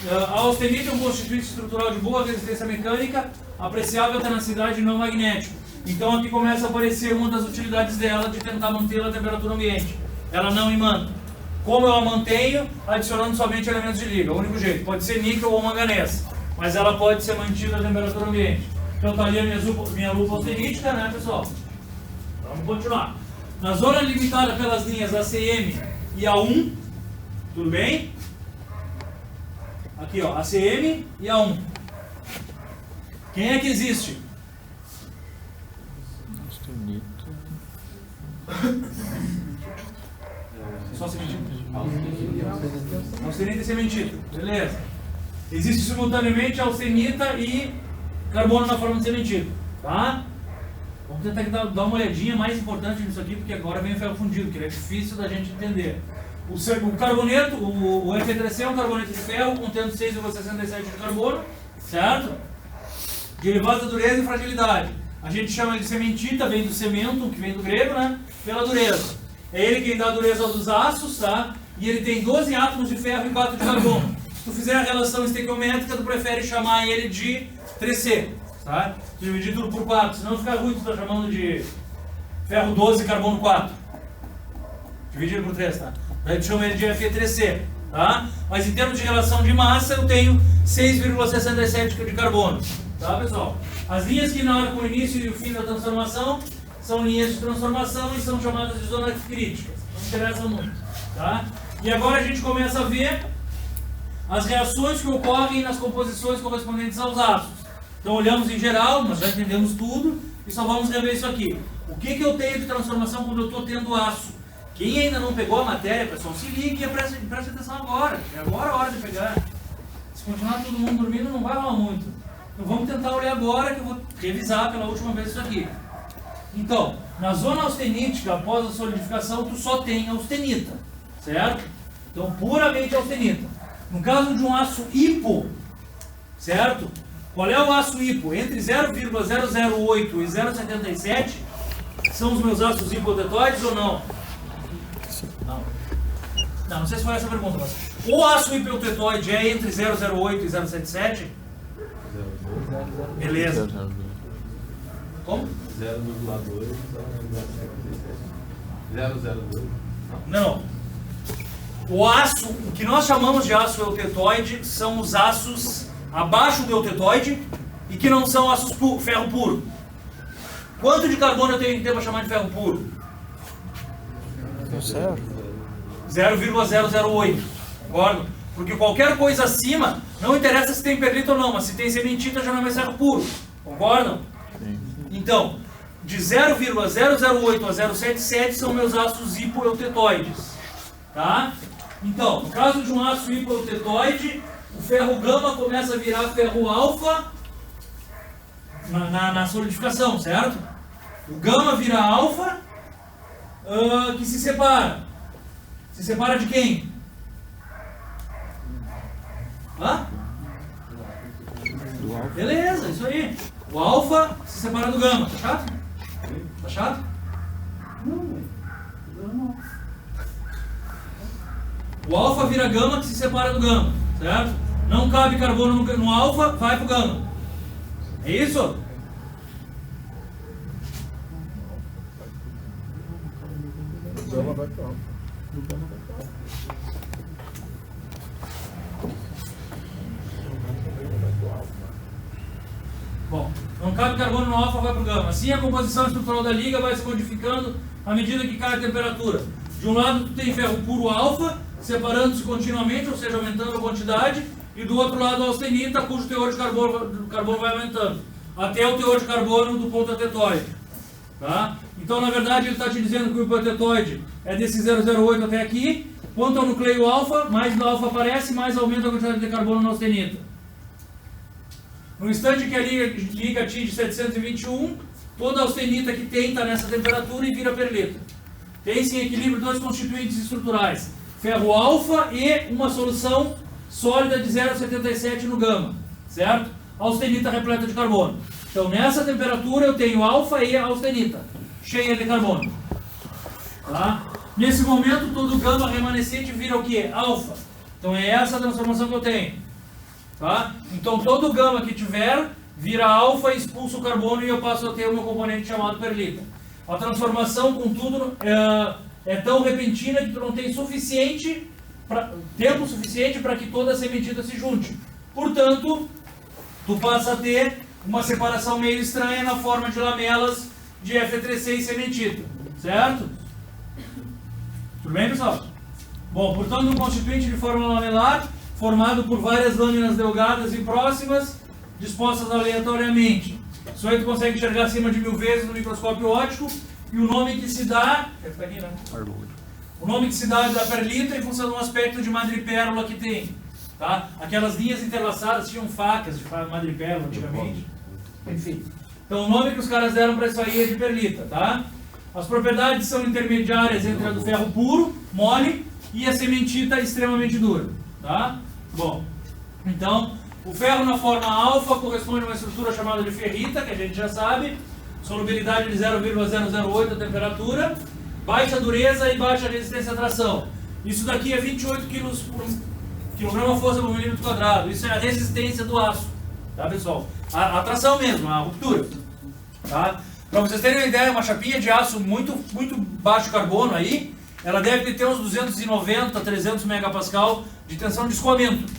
A austenita é um constituinte estrutural de boa resistência mecânica, apreciável tenacidade não magnético. Então aqui começa a aparecer uma das utilidades dela de tentar manter a temperatura ambiente. Ela não imanta. Como eu a mantenho? Adicionando somente elementos de liga. O único jeito. Pode ser níquel ou manganês. Mas ela pode ser mantida a temperatura ambiente. Então está ali a minha lupa austenítica, né, pessoal? Vamos continuar. Na zona limitada pelas linhas ACM e A1, tudo bem? Aqui, ó, ACM e A1. Quem é que existe? Só sementita? Austenita e sementita, beleza. Existe simultaneamente austenita e carbono na forma de sementita, tá? Vamos tentar dar uma olhadinha mais importante nisso aqui, porque agora vem o ferro fundido, que é difícil da gente entender. O carboneto, o Fe3C é um carboneto de ferro contendo 6,67 de carbono, certo? Derivados da dureza e fragilidade. A gente chama de sementita, vem do cemento, que vem do grego, né? Pela dureza. É ele quem dá a dureza dos aços, tá? E ele tem 12 átomos de ferro e 4 de carbono. Se tu fizer a relação estequiométrica, tu prefere chamar ele de 3C, tá? Dividir tudo por 4, senão fica ruim, tu tá chamando de ferro 12 e carbono 4. Dividido por 3, tá? Daí tu chama ele de Fe3C, tá? Mas em termos de relação de massa, eu tenho 6,67 de carbono, tá, pessoal? As linhas que marcam o início e o fim da transformação são linhas de transformação e são chamadas de zonas críticas. Não interessa muito, tá? E agora a gente começa a ver as reações que ocorrem nas composições correspondentes aos ácidos. Então olhamos em geral, nós já entendemos tudo e só vamos rever isso aqui. O que eu tenho de transformação quando eu estou tendo aço? Quem ainda não pegou a matéria, pessoal, se ligue e preste atenção agora. É agora a hora de pegar. Se continuar todo mundo dormindo, não vai rolar muito. Então vamos tentar olhar agora, que eu vou revisar pela última vez isso aqui. Então, na zona austenítica, após a solidificação, tu só tem austenita, certo? Então, puramente austenita. No caso de um aço hipo, certo? Qual é o aço hipo? Entre 0,008 e 0,77 são os meus aços hipotetóides ou não? Não sei se foi essa a pergunta, mas o aço hipotetóide é entre 0,08 e 0,77? Beleza. Como? 0,2, 0,02. Não. O aço, o que nós chamamos de aço eutetoide são os aços abaixo do eutetoide e que não são aços ferro puro. Quanto de carbono eu tenho que ter para chamar de ferro puro? 0,008. Concordo? Porque qualquer coisa acima, não interessa se tem perlita ou não, mas se tem sementita já não é mais ferro puro. Concordam? Sim. Então, de 0,008 a 0,77 são meus aços hipoeutetoides. Tá? Então, no caso de um aço hipoeutetoide, o ferro gama começa a virar ferro alfa na solidificação, certo? O gama vira alfa, que se separa. Se separa de quem? Hã? Beleza, isso aí. O alfa se separa do gama. Tá chato? Tá chato? Não. O alfa vira gama que se separa do gama, certo? Não cabe carbono no alfa, vai pro gama. É isso? O gama vai pro alfa. Bom, não cabe carbono no alfa, vai para o gama. Assim a composição estrutural da liga vai se modificando à medida que cai a temperatura. De um lado tu tem ferro puro alfa, separando-se continuamente, ou seja, aumentando a quantidade, e do outro lado a austenita, cujo teor de carbono vai aumentando, até o teor de carbono do ponto atetóide. Tá? Então, na verdade, ele está te dizendo que o hipoatetóide é desse 0,08 até aqui. Quanto ao nucleio alfa, mais do alfa aparece, mais aumenta a quantidade de carbono na austenita. No instante que a liga atinge 721, toda a austenita que tem está nessa temperatura e vira perlita. Tem-se em equilíbrio dois constituintes estruturais, ferro alfa e uma solução sólida de 0,77 no gama, certo? Austenita repleta de carbono. Então, nessa temperatura eu tenho alfa e austenita, cheia de carbono. Tá? Nesse momento, todo gama remanescente vira o quê? Alfa. Então, é essa a transformação que eu tenho. Tá? Então, todo gama que tiver vira alfa, expulsa o carbono e eu passo a ter o meu componente chamado perlita. A transformação, contudo, é tão repentina que tu não tem tempo suficiente para que toda a sementita se junte. Portanto, tu passa a ter uma separação meio estranha na forma de lamelas de Fe3C e sementita. Certo? Tudo bem, pessoal? Bom, portanto, um constituinte de forma lamelar, formado por várias lâminas delgadas e próximas, dispostas aleatoriamente. Isso aí tu consegue enxergar acima de 1000 vezes no microscópio óptico, e o nome que se dá, tá aqui, né? O nome que se dá da perlita em função de um aspecto de madrepérola que tem. Tá? Aquelas linhas entrelaçadas tinham facas de madrepérola antigamente. Enfim. Então o nome que os caras deram para isso aí é de perlita. Tá? As propriedades são intermediárias entre a do ferro puro, mole, e a cementita extremamente dura. Tá? Bom, então o ferro na forma alfa corresponde a uma estrutura chamada de ferrita, que a gente já sabe. Solubilidade de 0,008 a temperatura. Baixa dureza e baixa resistência à tração. Isso daqui é 28 kg por quilograma-força por milímetro quadrado. Isso é a resistência do aço. Tá, pessoal? A tração mesmo, a ruptura. Tá? Para vocês terem uma ideia, uma chapinha de aço muito baixo carbono aí, ela deve ter uns 290, 300 megapascal de tensão de escoamento.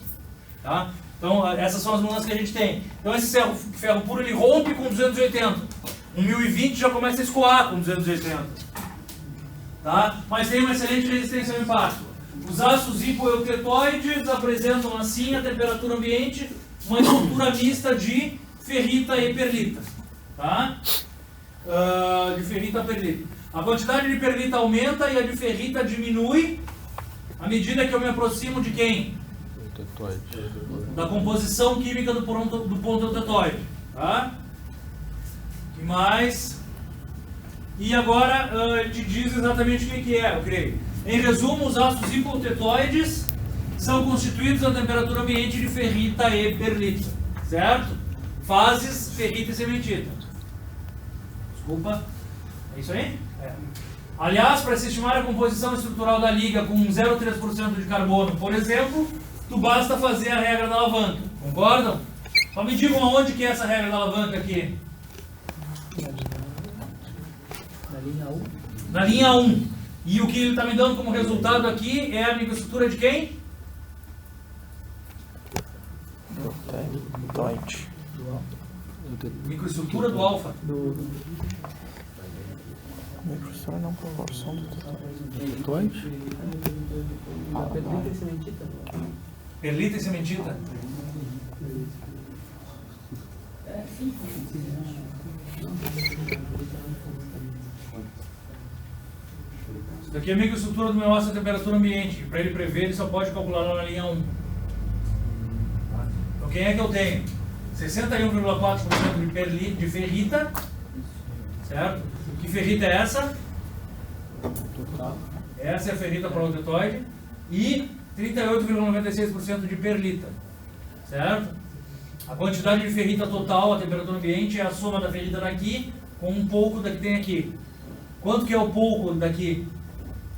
Tá? Então, essas são as mudanças que a gente tem. Então, esse ferro puro, ele rompe com 280. Um 1020 já começa a escoar com 280. Tá? Mas tem uma excelente resistência ao impacto. Os aços hipoeutetoides apresentam assim a temperatura ambiente uma estrutura mista de ferrita e perlita. Tá? De ferrita a perlita. A quantidade de perlita aumenta e a de ferrita diminui à medida que eu me aproximo de quem? Da composição química do ponto eutetoide. Tá? O que mais? E agora ele te diz exatamente o que é, eu creio. Em resumo, os aços hipoeutetoides são constituídos a temperatura ambiente de ferrita e perlita. Certo? Fases ferrita e cementita. Desculpa. É isso aí? É. Aliás, para se estimar a composição estrutural da liga com 0,3% de carbono, por exemplo, tu basta fazer a regra da alavanca. Concordam? Só me digam aonde que é essa regra da alavanca aqui. Na linha 1. E o que ele está me dando como resultado aqui é a microestrutura de quem? Eutetoide. Microestrutura do alfa. Microestrutura não, proporção do Eutetoide? Perlita e cementita. Perlita e cementita. Isso daqui é a microestrutura do meu aço a temperatura ambiente. Para ele prever, ele só pode calcular lá na linha 1. Então quem é que eu tenho? 61,4% de ferrita. Certo? Que ferrita é essa? Essa é a ferrita proeutetoide. E 38,96% de perlita. Certo? A quantidade de ferrita total a temperatura ambiente é a soma da ferrita daqui com um pouco da que tem aqui. Quanto que é o pouco daqui?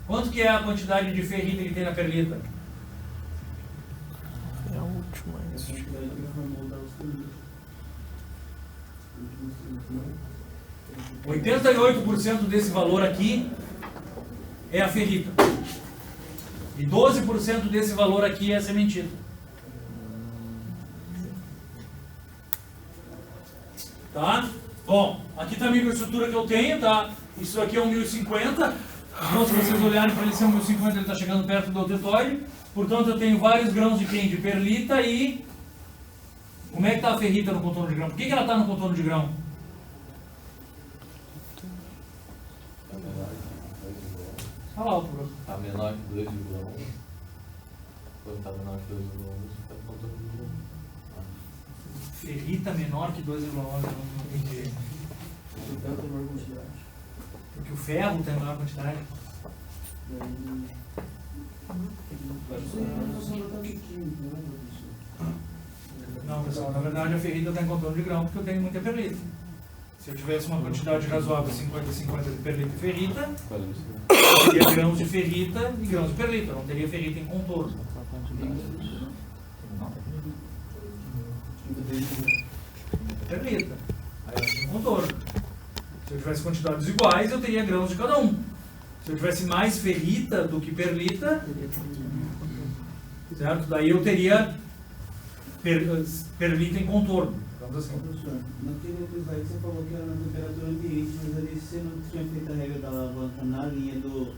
Quanto que é a quantidade de ferrita que tem na perlita? É a última. 88% desse valor aqui é a ferrita. E 12% desse valor aqui é a cementita. Tá? Bom, aqui está a microestrutura que eu tenho, tá? Isso aqui é um 1050. Então, se vocês olharem para ele ser um 1050, ele está chegando perto do eutetoide. Portanto, eu tenho vários grãos de quem? De perlita e... Como é que está a ferrita no contorno de grão? Por que ela está no contorno de grão? Fala alto, bro. Está menor que 2,1. Quando está menor que 2,1, está contando de grão. Ferrita menor que 2,11, eu não entendi. Porque o ferro tem a maior quantidade. Não, pessoal, na verdade a ferrita está em contorno de grão porque eu tenho muita perlita. Se eu tivesse uma quantidade razoável, 50-50 de perlita e ferrita, eu teria grãos de ferrita e grãos de perlita, eu não teria ferrita em contorno. Perlita. Aí eu tenho contorno. Se eu tivesse quantidades iguais, eu teria grãos de cada um. Se eu tivesse mais ferrita do que perlita, certo? Daí eu teria perlita em contorno. Vamos assim. Professor, naquele episódio você falou que era na temperatura ambiente, mas ali você não tinha feito a regra da alavanca na linha do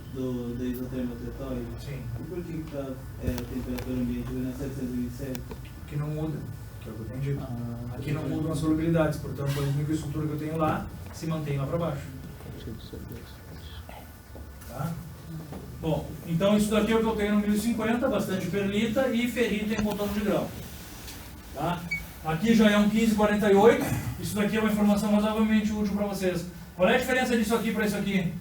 isotermo eutetoide? Sim. E por que está a temperatura ambiente na 727? Porque não muda, que é o que eu tenho dito. Aqui não mudam as solubilidades, portanto a microestrutura que eu tenho lá se mantém lá para baixo. Tá? Bom, então isso daqui é o que eu tenho no 1050, bastante perlita e ferrita em contorno de grão. Tá? Aqui já é um 1548, isso daqui é uma informação razoavelmente útil para vocês. Qual é a diferença disso aqui para isso aqui?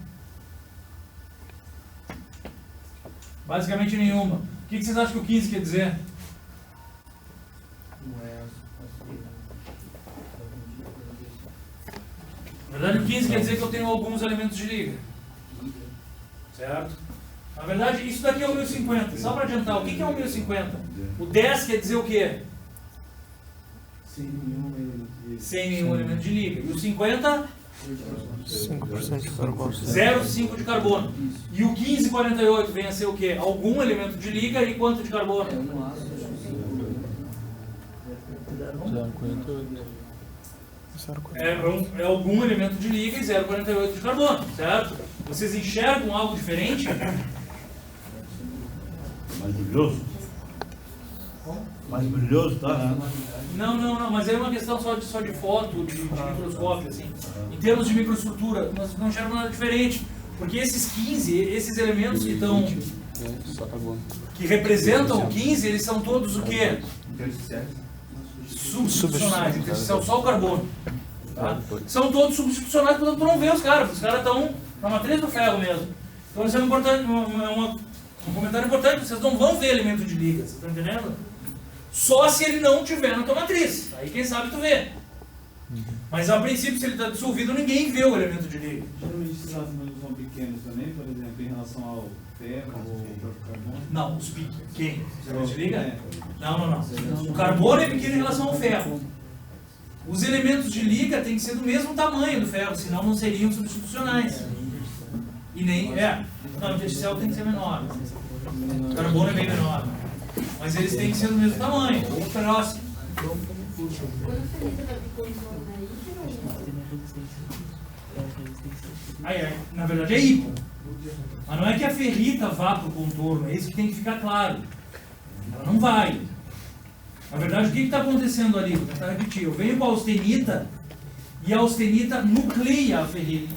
Basicamente nenhuma. O que vocês acham que o 15 quer dizer? Na verdade o 15 quer dizer que eu tenho alguns elementos de liga. Certo? Na verdade isso daqui é o 1050. Só para adiantar, o que é o 1050? O 10 quer dizer o quê? Sem nenhum elemento de liga. E o 50? 5% de carbono. 0,5 de carbono. E o 1548 vem a ser o quê? Algum elemento de liga e quanto de carbono? 0,48. É algum elemento de liga e 0,48 de carbono, certo? Vocês enxergam algo diferente? Mais brilhoso? Mais brilhoso, tá? Né? Não, mas é uma questão só de foto, de microscópio, assim. Em termos de microestrutura, nós não enxergamos nada diferente. Porque esses 15, esses elementos que estão... que representam o 15, eles são todos o quê? Substitucionais, intersticial só o carbono. Tá? São todos substitucionais, portanto tu não vê os caras estão na matriz do ferro mesmo. Então isso é um comentário importante, vocês não vão ver elemento de liga, vocês estão entendendo? Só se ele não tiver na tua matriz, aí quem sabe tu vê. Mas a princípio, se ele está dissolvido, ninguém vê o elemento de liga. Geralmente esses átomos são pequenos também, por exemplo, em relação ao ferro ou ao próprio carbono? Não, os pequenos. Os elementos de liga? Não. O carbono é pequeno em relação ao ferro. Os elementos de liga têm que ser do mesmo tamanho do ferro, senão não seriam substitucionais. E nem... Não, o intersticial tem que ser menor. O carbono é bem menor. Mas eles têm que ser do mesmo tamanho, ou próximo. Na verdade é hipo. Mas não é que a ferrita vá para o contorno, é isso que tem que ficar claro. Ela não vai. Na verdade, o que está acontecendo ali? Vou tentar repetir. Eu venho com a austenita e a austenita nucleia a ferrita.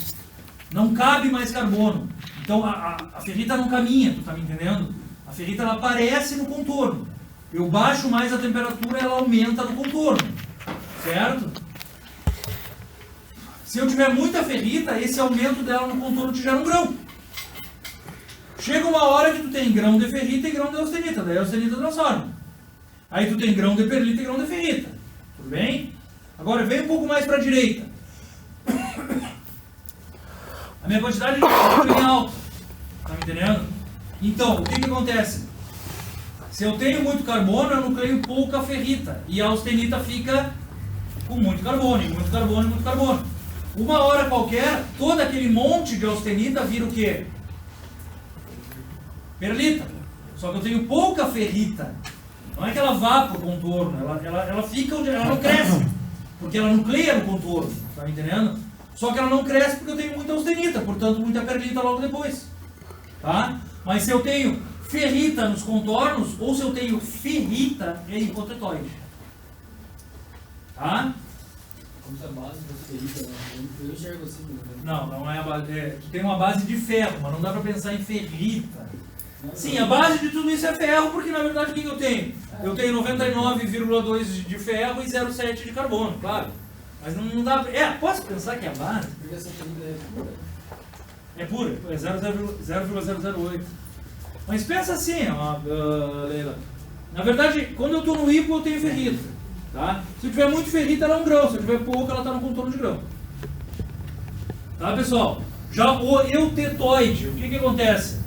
Não cabe mais carbono. Então a ferrita não caminha, tu está me entendendo? A ferrita ela aparece no contorno. Eu baixo mais a temperatura, ela aumenta no contorno. Certo? Se eu tiver muita ferrita, esse aumento dela no contorno te gera um grão. Chega uma hora que tu tem grão de ferrita e grão de austenita. Daí a austenita transforma. Aí tu tem grão de perlita e grão de ferrita. Tudo bem? Agora vem um pouco mais para a direita. A minha quantidade de carbono é alta. Tá me entendendo? Então, o que acontece? Se eu tenho muito carbono, eu nucleio pouca ferrita. E a austenita fica com muito carbono, e muito carbono, e muito carbono. Uma hora qualquer, todo aquele monte de austenita vira o quê? Perlita. Só que eu tenho pouca ferrita. Não é que ela vá para o contorno, ela fica onde ela não cresce. Porque ela nucleia no contorno. Tá me entendendo? Só que ela não cresce porque eu tenho muita austenita, portanto muita perlita logo depois. Tá? Mas se eu tenho ferrita nos contornos, ou se eu tenho ferrita, é hipotetóide. Tá? Como se a base fosse ferrita, eu enxergo assim. Não é a base. Tu tem uma base de ferro, mas não dá para pensar em ferrita. Sim, a base de tudo isso é ferro, porque na verdade o que eu tenho? Eu tenho 99,2 de ferro e 0,7 de carbono, claro. Mas não dá. Posso pensar que é a base? Porque essa ferrita é pura. É pura, é 0,008. Mas pensa assim, Leila. Na verdade, quando eu estou no hipo, eu tenho ferrita. Tá? Se eu tiver muito ferrita, ela é um grão. Se eu tiver pouco, ela está no contorno de grão. Tá, pessoal? Já o eutetoide, o que acontece?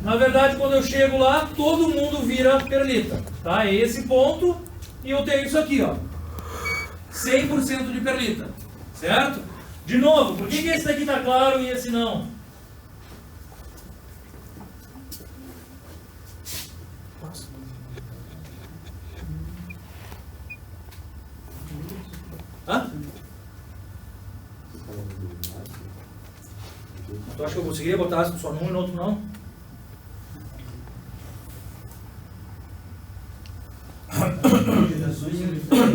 Na verdade, quando eu chego lá, todo mundo vira perlita. Tá? É esse ponto e eu tenho isso aqui, ó. 100% de perlita. Certo? De novo, por que esse daqui está claro e esse não? Hã? Tu acha que eu conseguiria botar só num e no outro não? As direções são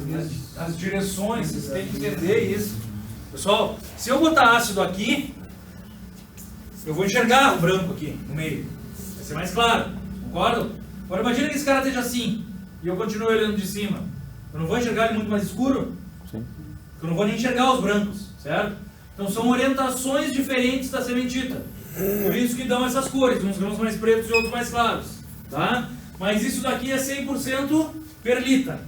diferentes. As direções, vocês têm que entender isso. Pessoal, se eu botar ácido aqui, eu vou enxergar o branco aqui no meio. Vai ser mais claro, concordo? Agora imagina que esse cara esteja assim, e eu continuo olhando de cima. Eu não vou enxergar ele muito mais escuro? Sim. Eu não vou nem enxergar os brancos, certo? Então são orientações diferentes da sementita. Por isso que dão essas cores, uns grãos mais pretos e outros mais claros, tá? Mas isso daqui é 100% perlita.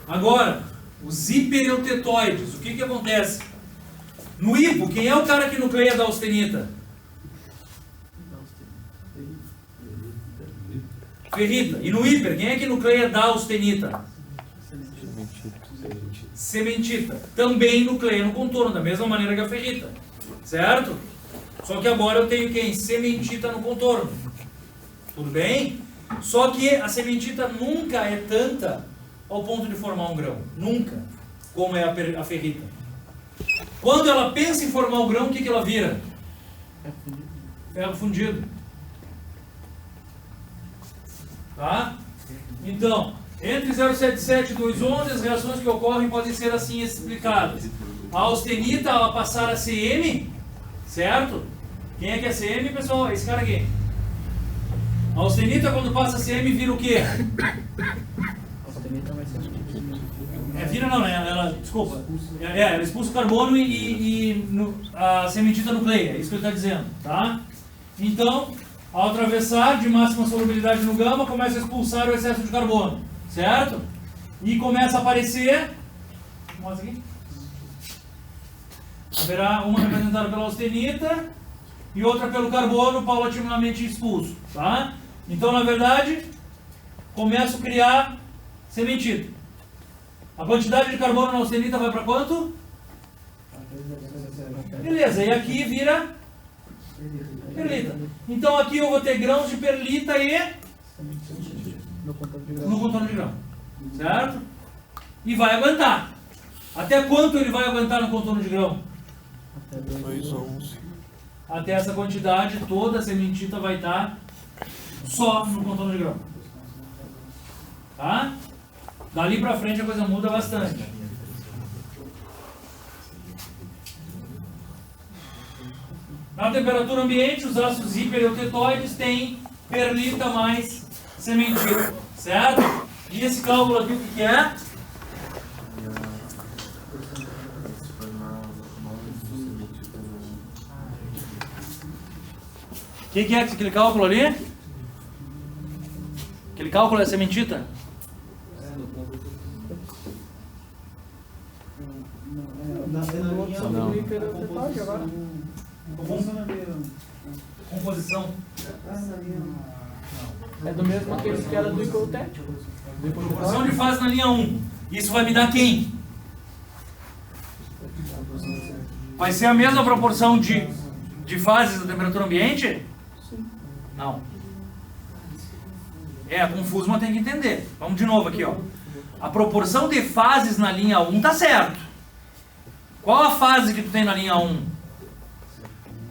Agora, os hipereutetóides, o que acontece? No hipo, quem é o cara que nucleia da austenita? Ferrita. E no hiper, quem é que nucleia da austenita? Sementita. Também nucleia no contorno, da mesma maneira que a ferrita. Certo? Só que agora eu tenho quem? Sementita no contorno. Tudo bem? Só que a sementita nunca é tanta ao ponto de formar um grão. Nunca. Como é a ferrita. Quando ela pensa em formar o grão, o que ela vira? Ferro fundido. Tá? Então, entre 0,77 e 2,11, as reações que ocorrem podem ser assim explicadas. A austenita, ela passar a CM, certo? Quem é que é CM, pessoal? Esse cara aqui. A austenita, quando passa a CM, vira o quê? Vira não, né? Ela, desculpa. Ela expulsa o carbono e a sementita nucleia. É isso que ele está dizendo, tá? Então, ao atravessar de máxima solubilidade no gama, começa a expulsar o excesso de carbono, certo? E começa a aparecer... Mostra aqui. Haverá uma representada pela austenita e outra pelo carbono paulatinamente expulso, tá? Então, na verdade, começo a criar sementita. A quantidade de carbono na austenita vai para quanto? Beleza, e aqui vira perlita. Então aqui eu vou ter grãos de perlita e no contorno de grão. Certo? E vai aguentar. Até quanto ele vai aguentar no contorno de grão? Até 2,11. Até essa quantidade toda a sementita vai estar só no contorno de grão. Tá? Dali pra frente a coisa muda bastante. Na temperatura ambiente, os ácidos hipereutetóides têm perlita mais sementita, certo? E esse cálculo aqui, o que é? O que é aquele cálculo ali? Aquele cálculo é sementita? Composição. É do mesmo aquele que era do hipotético. Proporção de fase na linha 1. Isso vai me dar quem? Vai ser a mesma proporção de fases da temperatura ambiente? Não. É confuso, mas tem que entender. Vamos de novo aqui, ó. A proporção de fases na linha 1 tá certo. Qual a fase que tu tem na linha 1?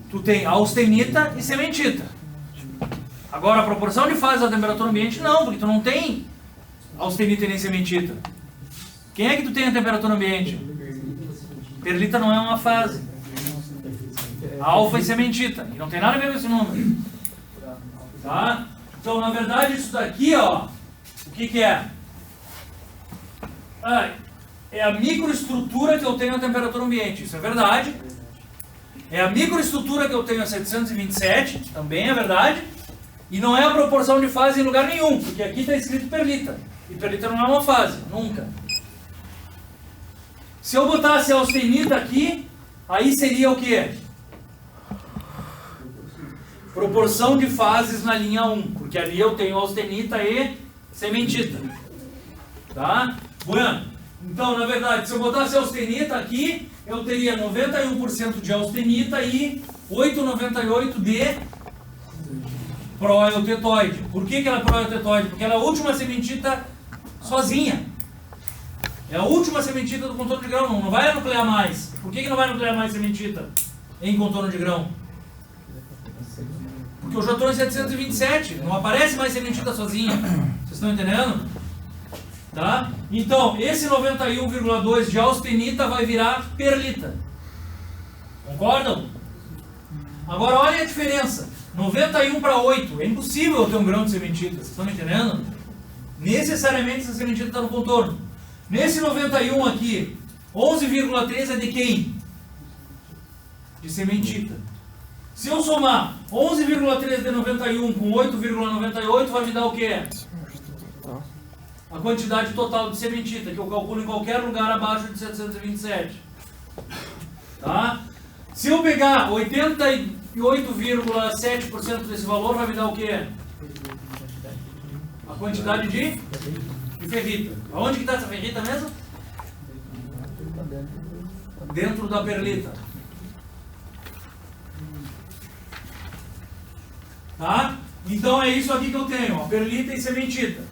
Tu tem austenita e sementita. Agora, a proporção de fases da temperatura ambiente, não, porque tu não tem austenita e nem sementita. Quem é que tu tem na temperatura ambiente? Perlita não é uma fase. Alfa e sementita. E não tem nada a ver com esse número. Tá? Então, na verdade, isso daqui, ó, o que é? É a microestrutura que eu tenho na temperatura ambiente. Isso é verdade. É a microestrutura que eu tenho a 727, também é verdade. E não é a proporção de fase em lugar nenhum, porque aqui está escrito perlita. E perlita não é uma fase, nunca. Se eu botasse a austenita aqui, aí seria o quê? Proporção de fases na linha 1, porque ali eu tenho austenita e sementita. Tá? Bueno, então, na verdade, se eu botasse austenita aqui, eu teria 91% de austenita e 8,98% de proeutetóide. Por que ela é proeutetóide? Porque ela é a última sementita sozinha. É a última sementita do contorno de grão, não vai nuclear mais. Por que não vai nuclear mais sementita em contorno de grão? Porque eu já estou em 727, não aparece mais sementita sozinha. Vocês estão entendendo? Tá? Então, esse 91,2 de austenita vai virar perlita. Concordam? Agora olha a diferença. 91 para 8. É impossível eu ter um grão de cementita. Vocês estão me entendendo? Necessariamente essa cementita está no contorno. Nesse 91 aqui, 11,3 é de quem? De sementita. Se eu somar 11,3 de 91 com 8,98, vai me dar o quê? A quantidade total de sementita, que eu calculo em qualquer lugar abaixo de 727. Tá? Se eu pegar 88,7% desse valor, vai me dar o quê? A quantidade de ferrita. Aonde que está essa ferrita mesmo? Dentro da perlita. Tá? Então é isso aqui que eu tenho, ó, perlita e sementita.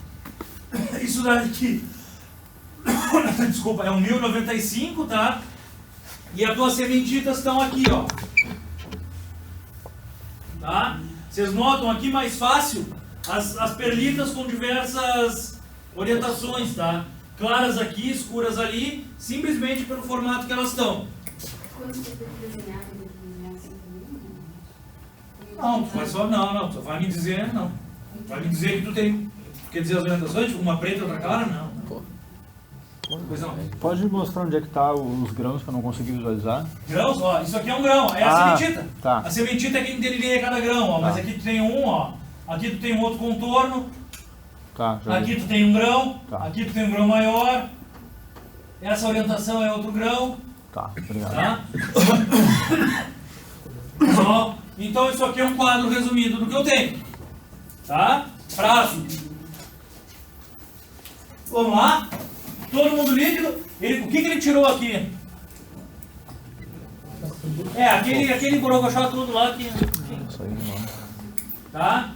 Isso daqui, desculpa, é um 1095, tá? E as duas sementitas estão aqui, ó. Tá? Vocês notam aqui mais fácil as perlitas com diversas orientações, tá? Claras aqui, escuras ali, simplesmente pelo formato que elas estão. Quando você tem que desenhar assim também? Não, tu vai só, não, tu vai me dizer, não. Vai me dizer que tu tem, quer dizer as orientações, tipo uma preta e outra clara? Não. Pois não. Pode mostrar onde é que tá os grãos que eu não consegui visualizar? Grãos, ó, isso aqui é um grão, é a sementita. Tá. A sementita é quem delineia cada grão, ó, mas aqui tu tem um, ó, aqui tu tem um outro contorno, Tá, já aqui tu tem um grão, Tá. aqui tu tem um grão maior, essa orientação é outro grão, Tá, obrigado. tá? Ó, então isso aqui é um quadro resumido do que eu tenho, tá? Prazo. Vamos lá? Todo mundo líquido. O que ele tirou aqui? É, aquele borogochó todo lá que... Isso aí não. Tá?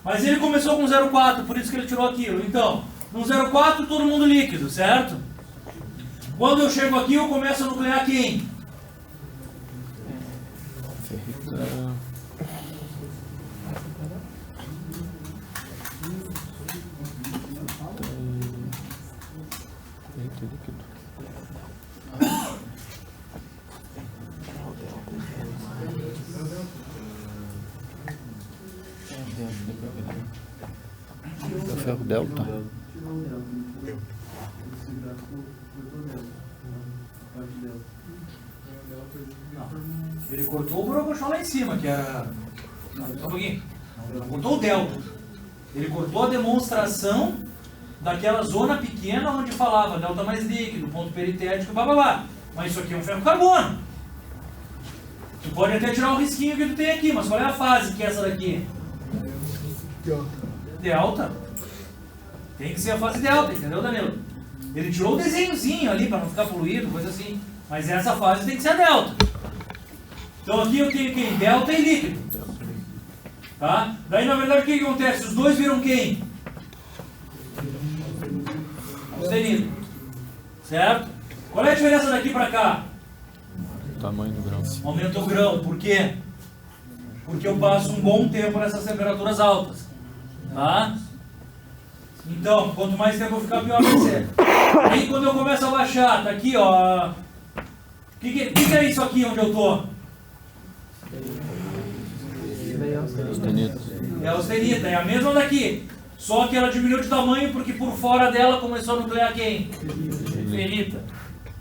Mas ele começou com 0,4, por isso que ele tirou aquilo. Então, no 0,4 todo mundo líquido, certo? Quando eu chego aqui, eu começo a nuclear quem? Ferrita. Ferrita líquido. É ferro delta. Ele cortou o borogochó lá em cima, que era... Não, só um pouquinho. Ele não cortou o delta. Ele cortou a demonstração daquela zona pequena onde falava delta mais líquido, ponto peritético, blá blá blá. Mas isso aqui é um ferro carbono. Tu pode até tirar o risquinho que tu tem aqui, mas qual é a fase que é essa daqui? Delta. Tem que ser a fase delta, entendeu, Danilo? Ele tirou o desenhozinho ali para não ficar poluído, coisa assim. Mas essa fase tem que ser a delta. Então aqui eu tenho quem? Delta e líquido. Tá? Daí na verdade o que acontece? Os dois viram quem? Austenita. Certo? Qual é a diferença daqui para cá? Tamanho do grão. Aumenta o grão. Por quê? Porque eu passo um bom tempo nessas temperaturas altas. Tá? Então, quanto mais tempo eu ficar, pior vai ser. Aí quando eu começo a baixar, tá aqui, ó. O que é isso aqui onde eu tô? Austenita. É a austenita, é a mesma daqui. Só que ela diminuiu de tamanho porque por fora dela começou a nuclear quem? Ferrita.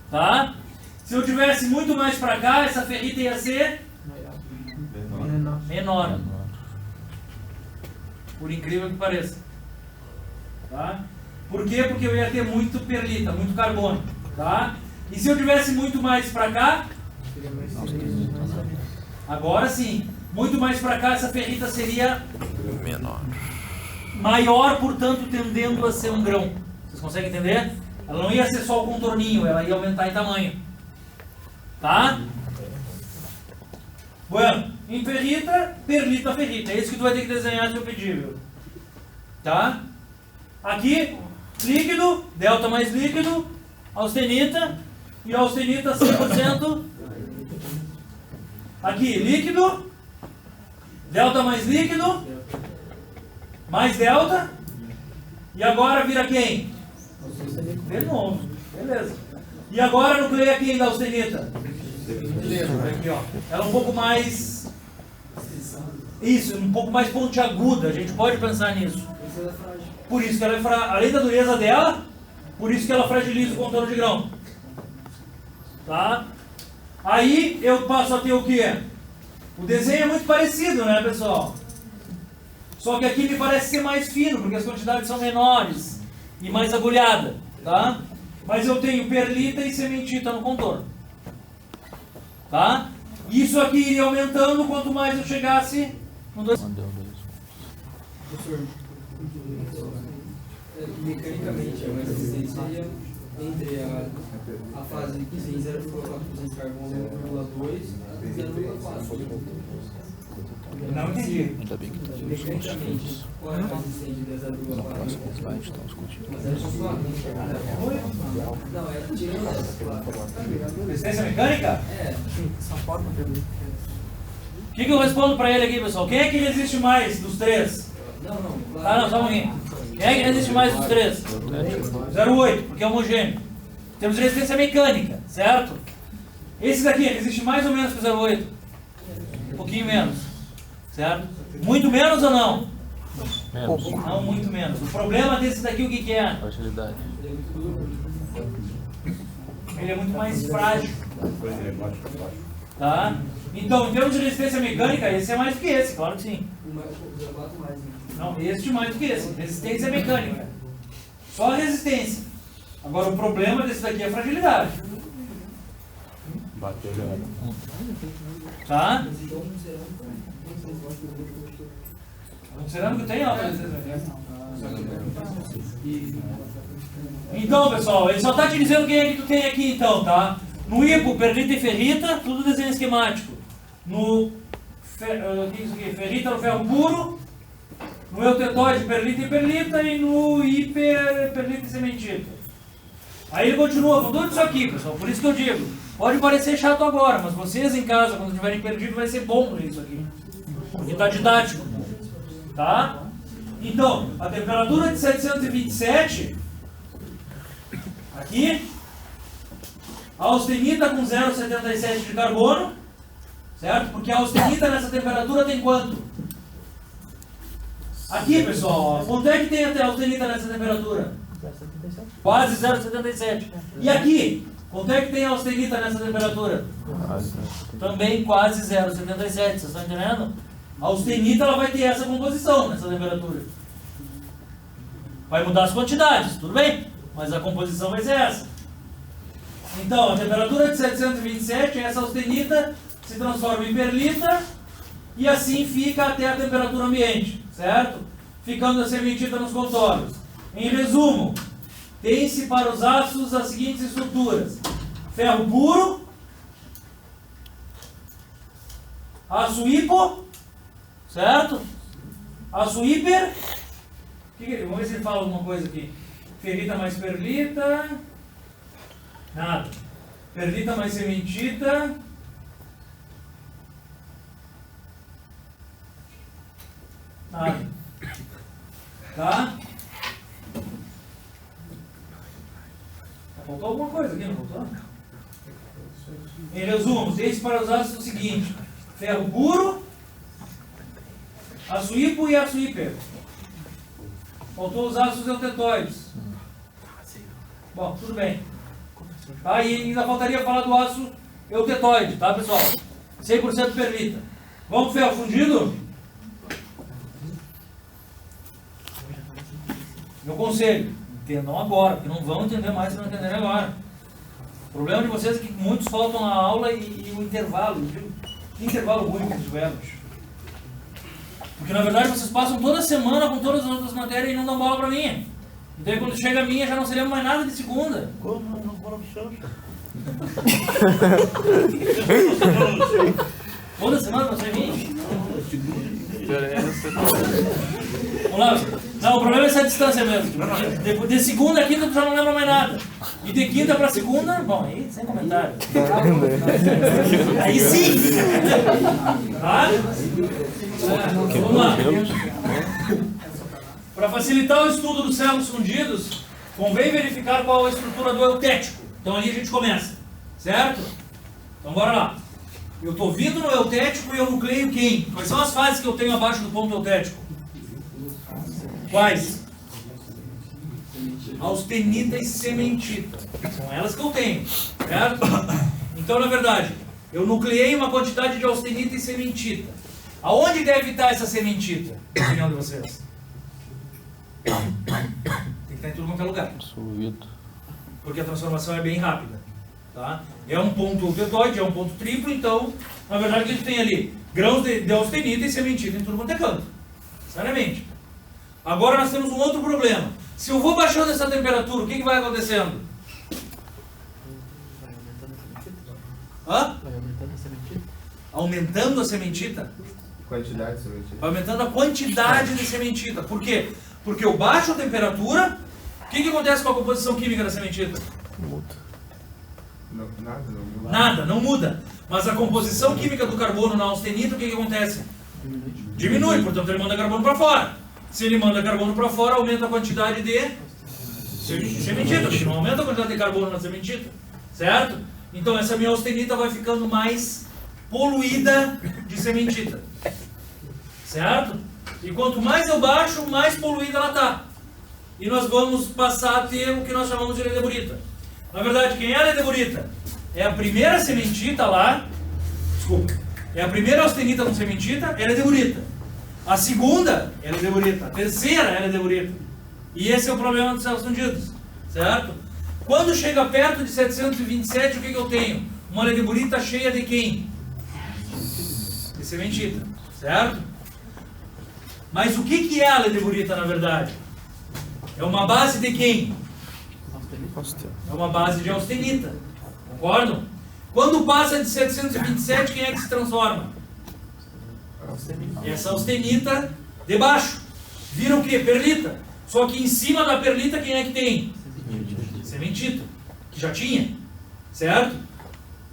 Tá? Se eu tivesse muito mais pra cá, essa ferrita ia ser menor. Por incrível que pareça. Tá? Por quê? Porque eu ia ter muito perlita, muito carbono. Tá? E se eu tivesse muito mais pra cá? Agora sim. Muito mais pra cá, essa ferrita seria Menor. maior, portanto tendendo a ser um grão. Vocês conseguem entender? Ela não ia ser só o contorninho, ela ia aumentar em tamanho. Tá? Bueno, em ferrita, perlita, ferrita. É isso que tu vai ter que desenhar se eu pedir, viu? Tá? Aqui, líquido, delta mais líquido, austenita, e austenita 100%. Aqui, líquido, delta mais líquido, mais delta, e agora vira quem? De novo. Beleza. E agora a nucleia aqui da austenita? Beleza, aqui, ó. Ela é um pouco mais... Isso, um pouco mais pontiaguda. A gente pode pensar nisso. Por isso que ela é além da dureza dela, por isso que ela fragiliza o contorno de grão. Tá? Aí eu passo a ter o quê? O desenho é muito parecido, né, pessoal? Só que aqui me parece ser mais fino, porque as quantidades são menores e mais agulhada, tá? Mas eu tenho perlita e sementita no contorno. Tá? Isso aqui iria aumentando quanto mais eu chegasse no 2. Professor, mecanicamente, a mais resistente seria entre a fase que tem 0,4% de carbono, 1,2 e 0,4%. Não entendi. Ainda bem que tá Mecanicamente, qual é a resistente de 0,4%? no próximo slide estão discutindo. Não, é tirando essa. Resistência mecânica? É, O que eu respondo para ele aqui, pessoal? Quem é que resiste mais dos três? não, Ah, não, só um pouquinho. Quem é que resiste mais dos três? 0,8, porque é homogêneo. Temos resistência mecânica, certo? Esse daqui resiste mais ou menos que o 0,8? Um pouquinho menos, certo? Muito menos ou não? Menos. Não, muito menos. O problema desse daqui, o que que é? Fragilidade. Ele é muito mais frágil. Tá? Então, em termos de resistência mecânica, esse é mais do que esse, claro que sim. Não, este mais do que esse. Resistência mecânica. Só a resistência. Agora, o problema desse daqui é a fragilidade. Bateu já. Tá? O cerâmico tem alta resistência mecânica. Então, pessoal, ele só está te dizendo quem é que tu tem aqui, então, tá? No hipo, perlita e ferrita, tudo desenho esquemático. No ferrita no ferro puro, no eutetóide, perlita e perlita, e no hiper, perlita e sementita. Aí ele continua com tudo isso aqui, pessoal, por isso que eu digo, pode parecer chato agora, mas vocês em casa, quando estiverem perdidos, vai ser bom isso aqui. Porque está didático. Tá? Então, a temperatura de 727, aqui, a austenita com 0,77 de carbono, certo? Porque a austenita nessa temperatura tem quanto? Aqui, pessoal, quanto é que tem a austenita nessa temperatura? Quase 0,77. E aqui, quanto é que tem a austenita nessa temperatura? Também quase 0,77, vocês estão entendendo? A austenita ela vai ter essa composição nessa temperatura. Vai mudar as quantidades, tudo bem? Mas a composição vai ser essa. Então, a temperatura de 727, essa austenita se transforma em perlita e assim fica até a temperatura ambiente, certo? Ficando a sementita nos contornos. Em resumo, tem-se para os aços as seguintes estruturas: ferro puro, aço hipo, certo? Aço hiper. Vamos ver se ele fala alguma coisa aqui. Ferrita mais perlita. Nada. Perlita mais sementita. Nada. Tá? Faltou alguma coisa aqui, não faltou? Em resumo, tem-se para os aços o seguinte: ferro puro, aço hipo e aço hiper. Faltou os aços eutetóides. Bom, tudo bem. Tá? E ainda faltaria falar do aço eutetóide, tá, pessoal? 100% perlita. Vamos pro ferro fundido? Meu conselho, entendam agora, porque não vão entender mais se não entenderem agora. O problema de vocês é que muitos faltam na aula e o intervalo, viu? Que intervalo ruim que tivemos. Porque na verdade vocês passam toda semana com todas as outras matérias e não dão bola pra mim. Então quando chega a minha já não se lembra mais nada de segunda. Como não bola no chão? Toda semana você vem? Vamos lá. Não, o problema é essa distância mesmo. De segunda a quinta tu já não lembra mais nada. E de quinta pra segunda, bom, aí sem comentário. Aí sim! Tá? Vamos lá. Para facilitar o estudo dos ferros fundidos, convém verificar qual é a estrutura do eutético. Então ali a gente começa, certo? Então bora lá. Eu estou vindo no eutético e eu nucleio quem? Quais são as fases que eu tenho abaixo do ponto eutético? Quais? Austenita e sementita. São elas que eu tenho, certo? Então, na verdade, eu nucleei uma quantidade de austenita e sementita. Aonde deve estar essa sementita? Na opinião de vocês? Tem que estar em tudo quanto é lugar. Solvido. Porque a transformação é bem rápida. Tá? É um ponto octetoide, é um ponto triplo, então, na verdade, a gente tem ali grãos de austenita e sementita em tudo quanto é canto. Seriamente. Agora nós temos um outro problema. Se eu vou baixando essa temperatura, o que vai acontecendo? Hã? Vai aumentando a sementita? Aumentando a sementita? Quantidade de sementita. Vai aumentando a quantidade de sementita. Por quê? Porque eu baixo a temperatura, o que acontece com a composição química da sementita? Muda. Nada, não muda. Nada, não muda. Mas a composição química do carbono na austenita, o que acontece? Diminui, portanto ele manda carbono para fora. Se ele manda carbono para fora, aumenta a quantidade de sementita, porque não aumenta a quantidade de carbono na sementita, certo? Então essa minha austenita vai ficando mais poluída de sementita, certo? E quanto mais eu baixo, mais poluída ela está. E nós vamos passar a ter o que nós chamamos de ledeburita. Na verdade, quem é a ledeburita? É a primeira sementita lá, desculpa, é a primeira austenita com sementita, é a ledeburita. A segunda é a ledeburita, a terceira é a ledeburita. E esse é o problema dos céus fundidos, certo? Quando chega perto de 727, o que eu tenho? Uma ledeburita cheia de quem? De sementita, certo? Mas o que é a ledeburita na verdade? É uma base de quem? É uma base de austenita, concordam? Quando passa de 727, quem é que se transforma? Essa austenita de baixo. Vira o que? Perlita. Só que em cima da perlita quem é que tem? Sementita, que já tinha, certo?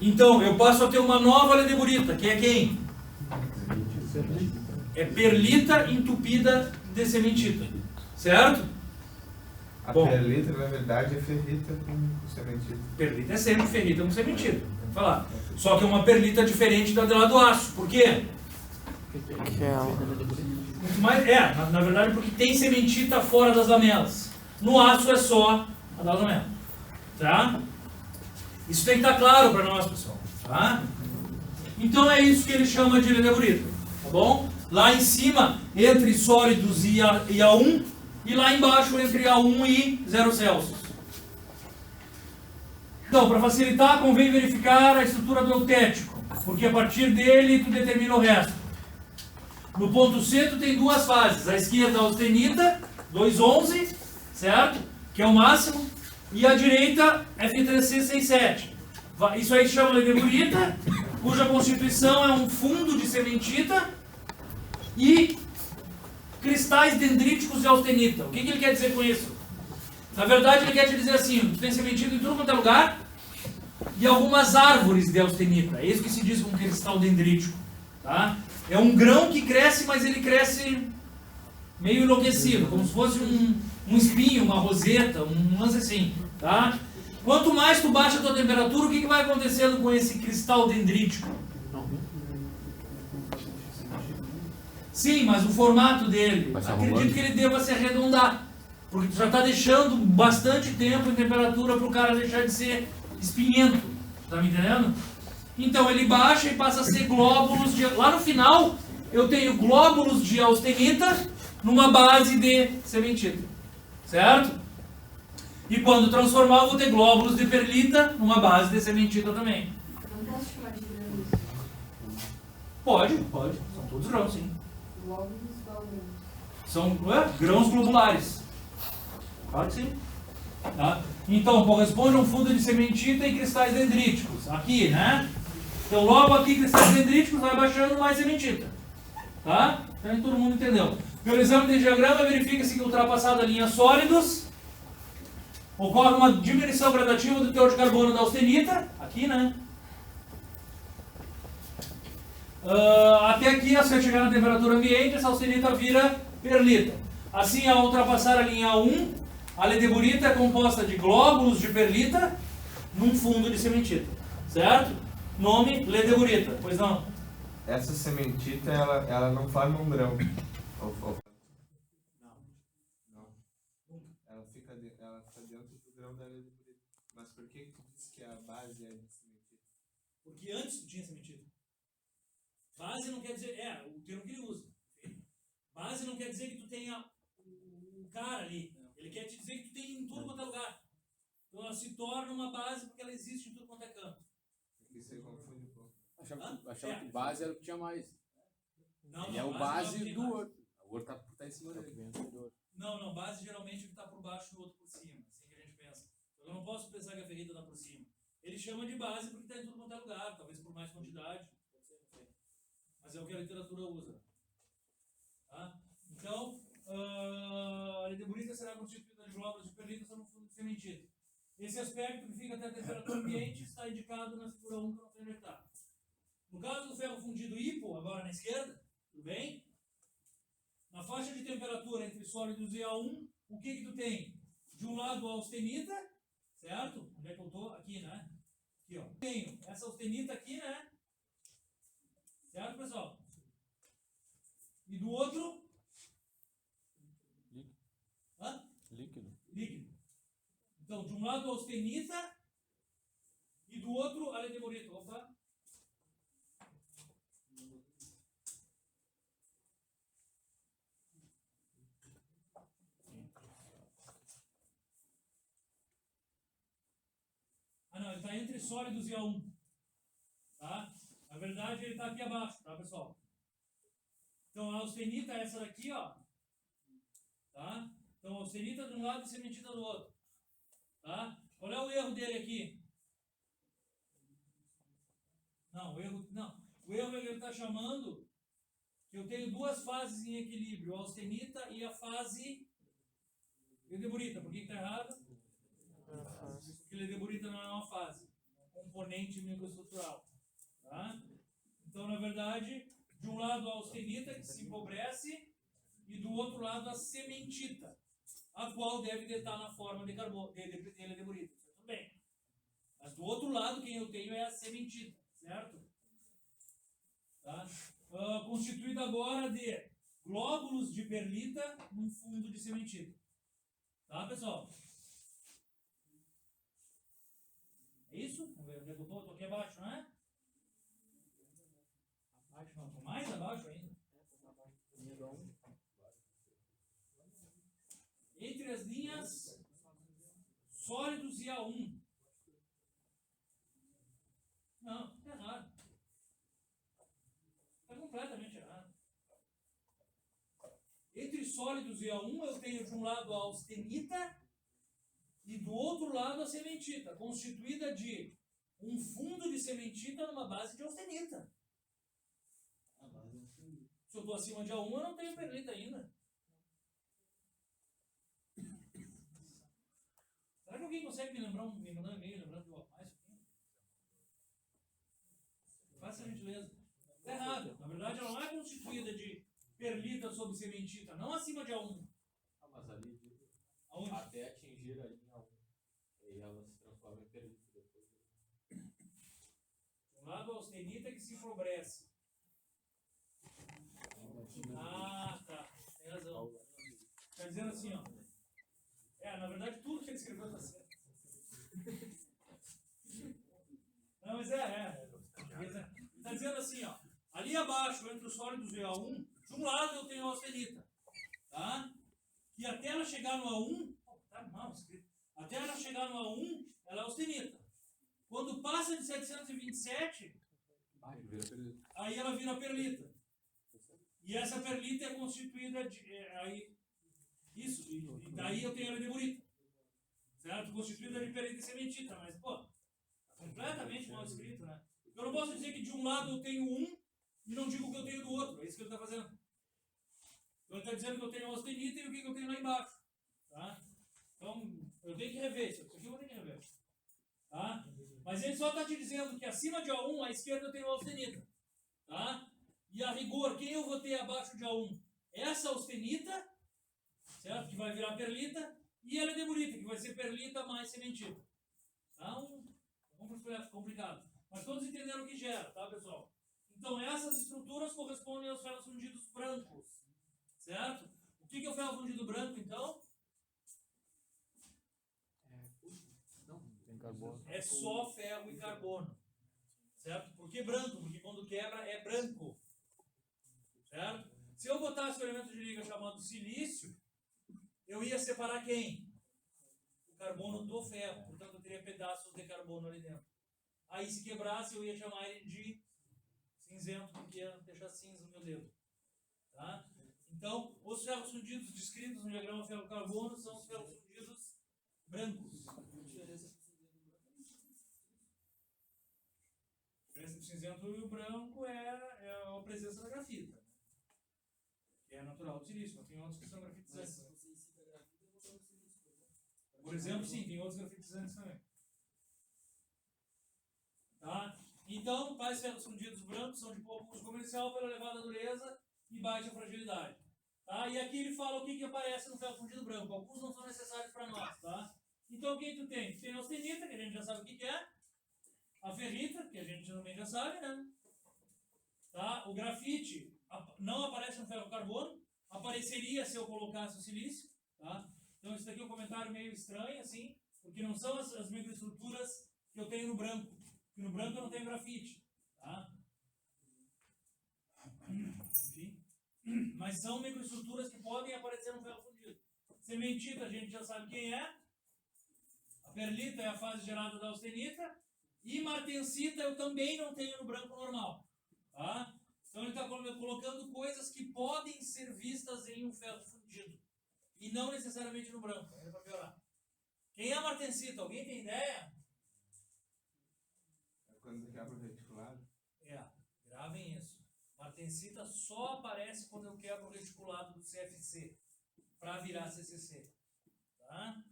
Então eu passo a ter uma nova ledeburita, que é quem? É perlita entupida de sementita, certo? A Bom, perlita, na verdade, é ferrita com sementita. perlita é sempre ferrita com sementita, vamos falar. Só que é uma perlita diferente da lá do aço. Por quê? Que é ela. Muito mais, na verdade, porque tem sementita fora das lamelas. No aço é só a das lamelas. Tá? Isso tem que estar claro para nós, pessoal. Tá? Então é isso que ele chama de ledeburita. Tá bom? Lá em cima, entre sólidos e A1, e lá embaixo, entre A1 e 0 Celsius. Então, para facilitar, convém verificar a estrutura do eutético, porque a partir dele tu determina o resto. No ponto C tu tem duas fases, a esquerda a austenita, 2,11, certo? Que é o máximo, e a direita F3C67. Isso aí chama ledeburita, cuja constituição é um fundo de sementita e cristais dendríticos de austenita. O que ele quer dizer com isso? Na verdade ele quer te dizer assim, tu tem sementita em tudo quanto é lugar e algumas árvores de austenita. É isso que se diz com cristal dendrítico. Tá? É um grão que cresce, mas ele cresce meio enlouquecido, como se fosse um espinho, uma roseta, um lance assim. Tá? Quanto mais tu baixa a tua temperatura, o que vai acontecendo com esse cristal dendrítico? Sim, mas o formato dele, acredito que ele deva se arredondar. Porque tu já está deixando bastante tempo em temperatura para o cara deixar de ser espinhento. Tá me entendendo? Então ele baixa e passa a ser glóbulos de... Lá no final, eu tenho glóbulos de austenita numa base de sementita. Certo? E quando transformar, eu vou ter glóbulos de perlita numa base de sementita também. Não posso chamar de grãos. Pode. São todos grãos, sim. Glóbulos, qual grão? São grãos globulares. Claro que sim. Tá? Então, corresponde a um fundo de sementita e cristais dendríticos. Aqui, né? Então, logo aqui, cristais dendríticos, vai baixando mais sementita. Tá? Então, todo mundo entendeu. Pelo exame de diagrama, verifica-se que ultrapassada a linha sólidos, ocorre uma diminuição gradativa do teor de carbono da austenita. Aqui, né? Até aqui, se chegar na temperatura ambiente, essa austenita vira perlita. Assim, ao ultrapassar a linha 1, A ledeburita é composta de glóbulos de perlita num fundo de sementita, certo? Nome, ledeburita. Pois não? Essa sementita, ela não forma um grão. Não. Ela fica dentro do grão da ledeburita. Mas por que tu disse que a base é de sementita? Porque antes tu tinha sementita. Base não quer dizer... É, o termo que ele usa. Base não quer dizer que tu tenha um cara ali. Ele quer te dizer que tu tem em tudo quanto é lugar. Então ela se torna uma base porque ela existe em tudo quanto é canto. Porque você confunde um pouco. Achava que base era o que tinha mais. Não, Ele não, é o base não tem do mais. outro. O outro tá em cima dele. Não, base geralmente é o que está por baixo e o outro por cima. Assim que a gente pensa. Eu não posso pensar que a ferrita está por cima. Ele chama de base porque está em tudo quanto é lugar, talvez por mais quantidade. Pode ser, não sei. Mas é o que a literatura usa. Tá? Então, a ledeburita será constituída de glóbulos de perlita sobre um fundo de sementita. Esse aspecto que fica até a temperatura ambiente está indicado na figura 1 que eu não sei onde está. No caso do ferro fundido hipo, agora na esquerda, tudo bem? Na faixa de temperatura entre sólidos e A1, o que tu tem? De um lado a austenita, certo? Onde é que eu estou? Aqui, né? Aqui, ó. Tenho essa austenita aqui, né? Certo, pessoal? E do outro? Hã? Líquido. Líquido. Então, de um lado a austenita e do outro a ledeburita. Opa! Ah, não, ele está entre sólidos e A1. Tá? Na verdade, ele está aqui abaixo, tá, pessoal? Então, a austenita é essa daqui, ó. Tá? Então, a austenita de um lado e sementita do outro. Tá? Qual é o erro dele aqui? Não, o erro é que ele está chamando que eu tenho duas fases em equilíbrio, a austenita e a fase ledeburita. Por que está errado? Porque ledeburita não é uma fase, é um componente microestrutural. Tá? Então, na verdade, de um lado a austenita, que se empobrece, e do outro lado a sementita, a qual deve estar na forma de carbono, de ledeburita. Tudo bem. Mas do outro lado, quem eu tenho é a sementita, certo? Tá? Constituída agora de glóbulos de perlita num fundo de sementita. Tá, pessoal? É isso? Vamos ver onde é que eu estou? Estou aqui abaixo, não é? Abaixo não, estou mais abaixo ainda. Entre as linhas sólidos e A1. Não, está errado. Está completamente errado. Entre sólidos e A1 eu tenho de um lado a austenita e do outro lado a sementita, constituída de um fundo de sementita numa base de austenita. Se eu estou acima de A1, eu não tenho perlita ainda. Será que alguém consegue me mandar um e-mail lembrando de mais? Faça a gentileza. Está errado. Na verdade, ela não é constituída de perlita sobre sementita, não acima de A1. Ah, mas ali Aonde? até atingir a linha 1. E ela se transforma em perlita depois. De um lado a austenita que se empobrece. Ah, tá. Tem razão. Está dizendo assim, ó. Na verdade, tudo que ele escreveu está certo. Não, mas está dizendo assim, ó. Ali abaixo, entre os sólidos e A1, de um lado eu tenho a austenita. Tá? E até ela chegar no A1, tá mal escrito. Até ela chegar no A1, ela é austenita. Quando passa de 727, aí ela vira perlita. E essa perlita é constituída de... Isso, e daí eu tenho a ledeburita. Certo? Constituída de perlita e sementita. Mas, pô, completamente mal escrito, né? Eu não posso dizer que de um lado eu tenho um e não digo o que eu tenho do outro. É isso que ele está fazendo. Então ele está dizendo que eu tenho a austenita e o que eu tenho lá embaixo. Tá? Então, eu tenho que rever isso. Isso aqui eu vou ter que rever. Tá? Mas ele só está te dizendo que acima de A1, à esquerda eu tenho a austenita. Tá? E a rigor, quem eu vou ter abaixo de A1? Essa austenita, certo? Que vai virar perlita. e a ledeburita, que vai ser perlita mais sementita. Então, vamos para o complicado. Mas todos entenderam o que gera, tá, pessoal? Então, essas estruturas correspondem aos ferros fundidos brancos, certo? O que é o ferro fundido branco, então? Tem carbono. É só ferro e carbono, certo? Por que branco? Porque quando quebra é branco, certo? Se eu botasse o elemento de liga chamado silício, eu ia separar quem? O carbono do ferro, portanto eu teria pedaços de carbono ali dentro. Aí se quebrasse eu ia chamar ele de cinzento, porque ia deixar cinza no meu dedo. Tá? Então, os ferros fundidos descritos no diagrama ferro-carbono são os ferros fundidos brancos. A diferença A diferença do cinzento e o branco é a presença da grafita, que é natural do silício, mas tem outros que são grafitizantes. se você incita a grafita, eu vou fazer isso. Por exemplo, sim, tem outros grafitizantes também. Tá? Então, tais ferros fundidos brancos são de pouco uso comercial pela elevada dureza e baixa fragilidade. Tá? E aqui ele fala o que aparece no ferro fundido branco. Alguns não são necessários para nós. Tá? Então, o que tu tem? Tu tem a austenita, que a gente já sabe o que é. A ferrita, que a gente também já sabe, né? Tá? O grafite não aparece no ferro-carbono. Apareceria se eu colocasse o silício. Tá? Então, isso daqui é um comentário meio estranho, assim, porque não são as microestruturas que eu tenho no branco. Porque no branco eu não tenho grafite. Tá? Enfim. Mas são microestruturas que podem aparecer no ferro fundido. Sementita, a gente já sabe quem é. A perlita é a fase gerada da austenita. E martensita eu também não tenho no branco normal. Tá? Então ele está colocando coisas que podem ser vistas em um ferro fundido. E não necessariamente no branco. É para piorar. Quem é a martensita? Alguém tem ideia? É quando quebra o reticulado. Gravem isso. Martensita só aparece quando eu quebro o reticulado do CFC para virar CCC. Tá?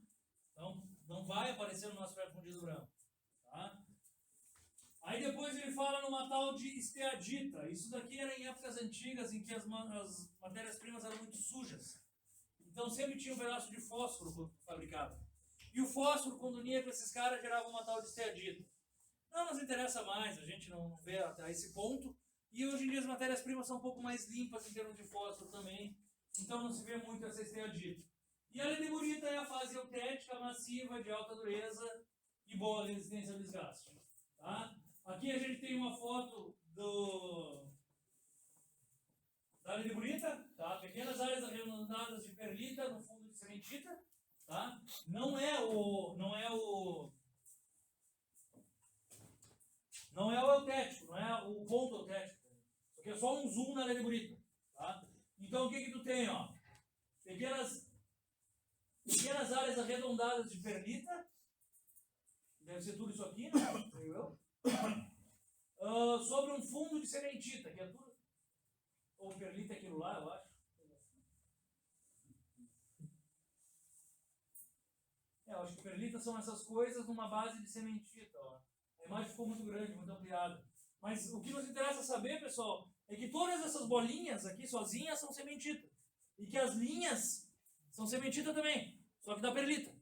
Então, não vai aparecer no nosso ferro fundido branco. Tá? Aí depois ele fala numa tal de esteadita. Isso daqui era em épocas antigas em que as matérias-primas eram muito sujas. Então sempre tinha um pedaço de fósforo fabricado. E o fósforo, quando unia com esses caras, gerava uma tal de esteadita. Não nos interessa mais, a gente não vê até esse ponto. E hoje em dia as matérias-primas são um pouco mais limpas em termos de fósforo também. Então não se vê muito essa esteadita. E a ledeburita é a fase eutética, massiva, de alta dureza e boa resistência ao desgaste. Tá? Aqui a gente tem uma foto da ledeburita, tá? Pequenas áreas arredondadas de perlita no fundo de sementita. Tá? Não é o eutético, não é o ponto eutético. Isso aqui é só um zoom na ledeburita. Tá? Então o que tu tem? Ó? Pequenas áreas arredondadas de perlita. Deve ser tudo isso aqui, né? Sei eu. Sobre um fundo de sementita, que é tudo. Ou perlita aquilo lá, eu acho. Eu acho que perlita são essas coisas numa base de sementita. Ó. A imagem ficou muito grande, muito ampliada. Mas o que nos interessa saber, pessoal, é que todas essas bolinhas aqui sozinhas são sementita. E que as linhas são sementita também, só que da perlita.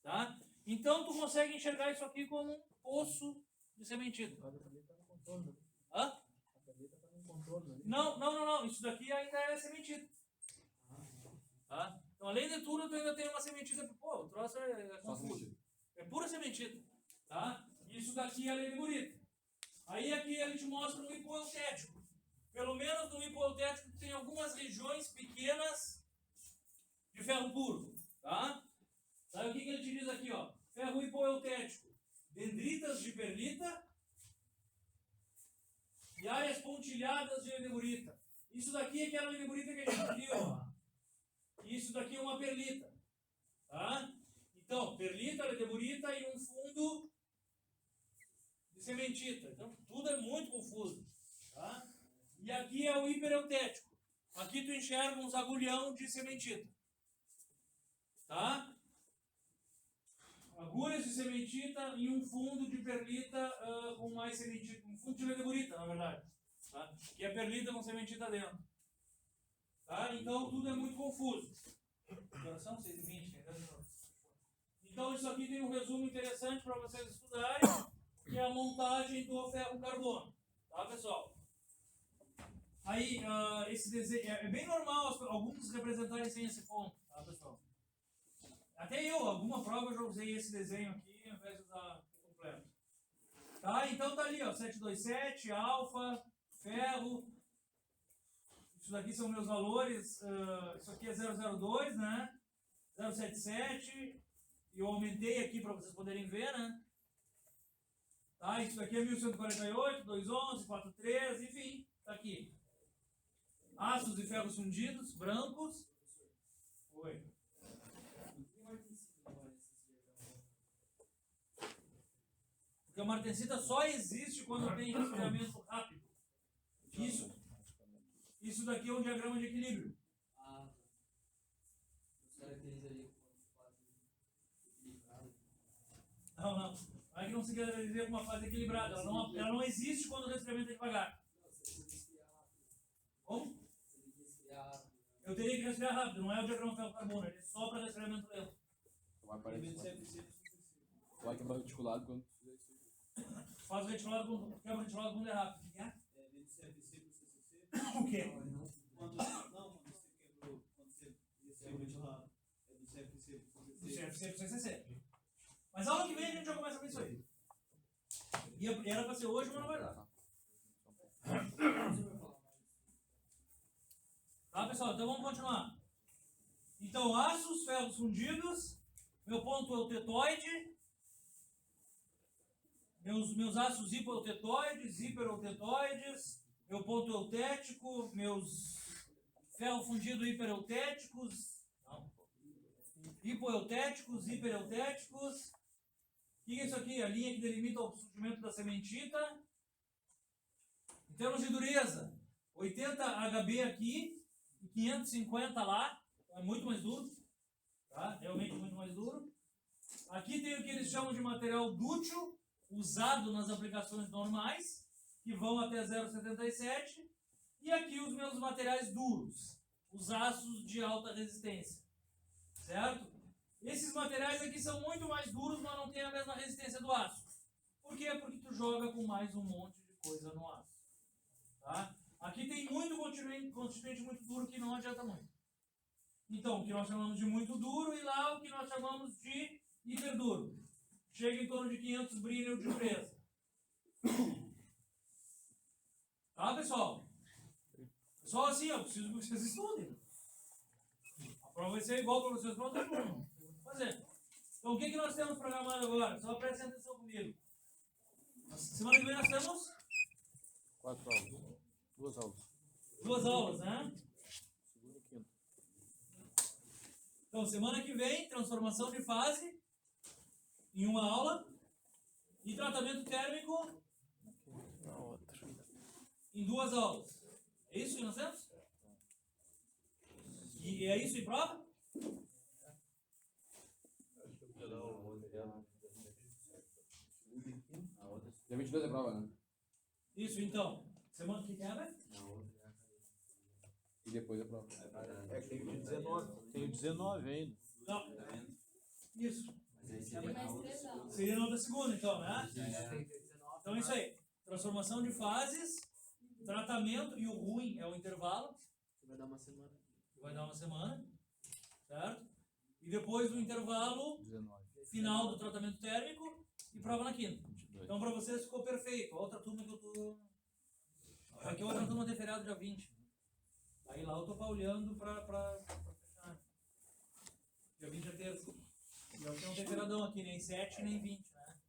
Tá? Então tu consegue enxergar isso aqui como um poço de sementita. A perlita está no contorno. Hã? A perlita está no contorno ali. Não. Isso daqui ainda é sementita. Tá? Então, além de tudo, tu ainda tem uma sementita. Pô, o troço é confuso. É pura sementita. Tá? Isso daqui é a ledeburita. Aí aqui ele te mostra um hipoeutético. Pelo menos no hipoeutético tem algumas regiões pequenas de ferro puro. Tá? Sabe o que ele te diz aqui? Ó? Ferro hipoeutético. Dendritas de perlita e áreas pontilhadas de ledeburita. Isso daqui é aquela ledeburita que a gente viu. Ó. Isso daqui é uma perlita. Tá? Então, perlita, ledeburita e um fundo de sementita. Então, tudo é muito confuso. Tá? E aqui é o hipereutético. Aqui tu enxerga uns agulhão de sementita. Tá? Agulhas de sementita e um fundo de perlita com mais sementita. Um fundo de ledeburita, na verdade. Tá? Que é perlita com sementita dentro. Tá? Então tudo é muito confuso. Que horas são? 6h20. Então, isso aqui tem um resumo interessante para vocês estudarem, que é a montagem do ferro-carbono. Tá, pessoal? Aí, esse desenho, é bem normal alguns representarem sem esse ponto, tá, pessoal? Até eu, alguma prova eu já usei esse desenho aqui, ao invés de usar o completo. Tá, então tá ali, ó, 727, alfa, ferro. Isso daqui são meus valores, isso aqui é 002, né? 077, e eu aumentei aqui para vocês poderem ver, né? Tá, isso daqui é 1148, 211, 43, enfim, tá aqui. Aços e ferros fundidos, brancos. Oi. Porque a martensita só existe quando tem resfriamento rápido. Isso daqui é um diagrama de equilíbrio. Ah, os caracterizam ali como fase equilibrada. Não é que não se caracteriza como uma fase equilibrada. Ela não existe quando o resfriamento é devagar. Como? Eu teria que resfriar rápido, não é o diagrama ferro-carbono, ele é só para resfriamento lento. Vai quebrar o reticulado quando fizer isso aí. Faz o retilado quebra o retilado quando é rápido. O que é? Do CFC pro CCC? O quê? Quando você quebrou, quando você desceu o retilado, é do CFC pro CCC. Do CFC pro CCC. Mas a aula que vem a gente já começa com isso aí. E era para ser hoje, mas não vai dar. Tá, pessoal? Então vamos continuar. Então, aços, ferros fundidos. Meu ponto é o tetoide. Meus aços hipoeutetoides, hipereutetoides. Meu ponto eutético. Meus ferro fundido hipereutéticos. Não. Hipoeutéticos, hipereutéticos. O que é isso aqui? A linha que delimita o surgimento da sementita. Em termos de dureza, 80 HB aqui e 550 lá. É muito mais duro. Tá? Realmente muito mais duro. Aqui tem o que eles chamam de material dútil, usado nas aplicações normais, que vão até 0,77. E aqui os meus materiais duros, os aços de alta resistência. Certo? Esses materiais aqui são muito mais duros, mas não têm a mesma resistência do aço. Por quê? Porque tu joga com mais um monte de coisa no aço. Tá? Aqui tem muito constituinte muito duro que não adianta muito. Então, o que nós chamamos de muito duro e lá o que nós chamamos de hiperduro. Chega em torno de 500 brilhos de pureza. Tá, pessoal? Só assim, eu preciso que vocês estudem. A prova vai ser igual para vocês para outro turno. Fazer. Então, o que nós temos programado agora? Só prestem atenção comigo. Semana que vem nós temos 4 aulas. 2 aulas. 2 aulas, né? Segunda e quinta. Então, semana que vem, transformação de fase em uma aula e tratamento térmico Na outra. em 2 aulas. É isso que nós temos? E é isso em prova? Dia 22 é prova, né? Isso, então. Semana que vem, né? E depois é prova. É que tem o 19. Tem o 19 ainda. Não. Isso. Tem mais 3 aulas. Seria na outra segunda, então, né? Então é isso aí. Transformação de fases, tratamento, e o ruim é o intervalo, Você vai dar uma semana. que vai dar uma semana, certo? E depois do intervalo 19. final do tratamento térmico e prova na quinta. 22. Então para vocês ficou perfeito. A outra turma que eu tô... Aqui a outra turma tem feriado dia 20. Aí lá eu tô paulhando pra fechar. Dia 20 é terça. E eu não tem feriadão aqui, nem 7 nem 20, né?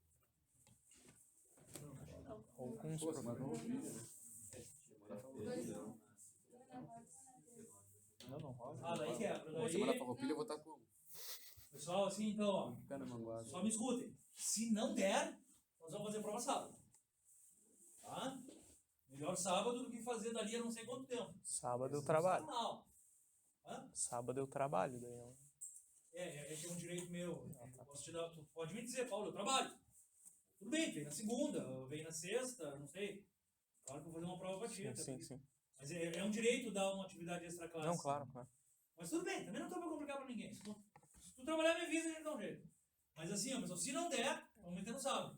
Alguns Pô, semana não vi, né? Não rola. Ah, daí quebra. Pô, semana Daí... farroupilha eu vou estar como? Pessoal, assim então, ó. Pé na manguada. Só me escutem. Se não der, nós vamos fazer prova sábado. Tá? Melhor sábado do que fazer dali a não sei quanto tempo. Sábado eu trabalho. Não. Hã? Sábado eu trabalho, daí eu... Esse é um direito meu. Eu posso te dar, tu pode me dizer, Paulo, eu trabalho. Tudo bem, vem na segunda, vem na sexta, não sei. Claro que eu vou fazer uma prova pra ti. Sim. Mas é um direito dar uma atividade extra classe. Não, claro. Mas tudo bem, também não tô pra complicar pra ninguém. Se tu trabalhar, me avisa, a gente dá um jeito. Mas assim, ó, pessoal, se não der, vamos meter no sábado.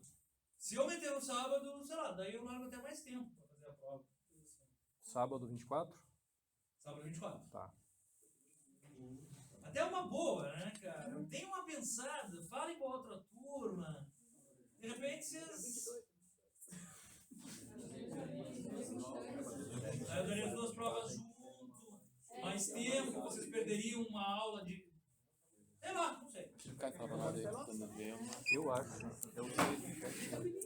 Se eu meter no sábado, sei lá, daí eu largo até mais tempo pra fazer a prova. Sábado 24? Sábado 24. Tá. Até uma boa, né, cara? Dê uma pensada, falem com a outra turma. De repente vocês. Aí eu daria as duas provas junto, mais tempo, vocês perderiam uma aula de. Sei lá, não sei. Se o cara falava nada aí, Eu acho. eu sei.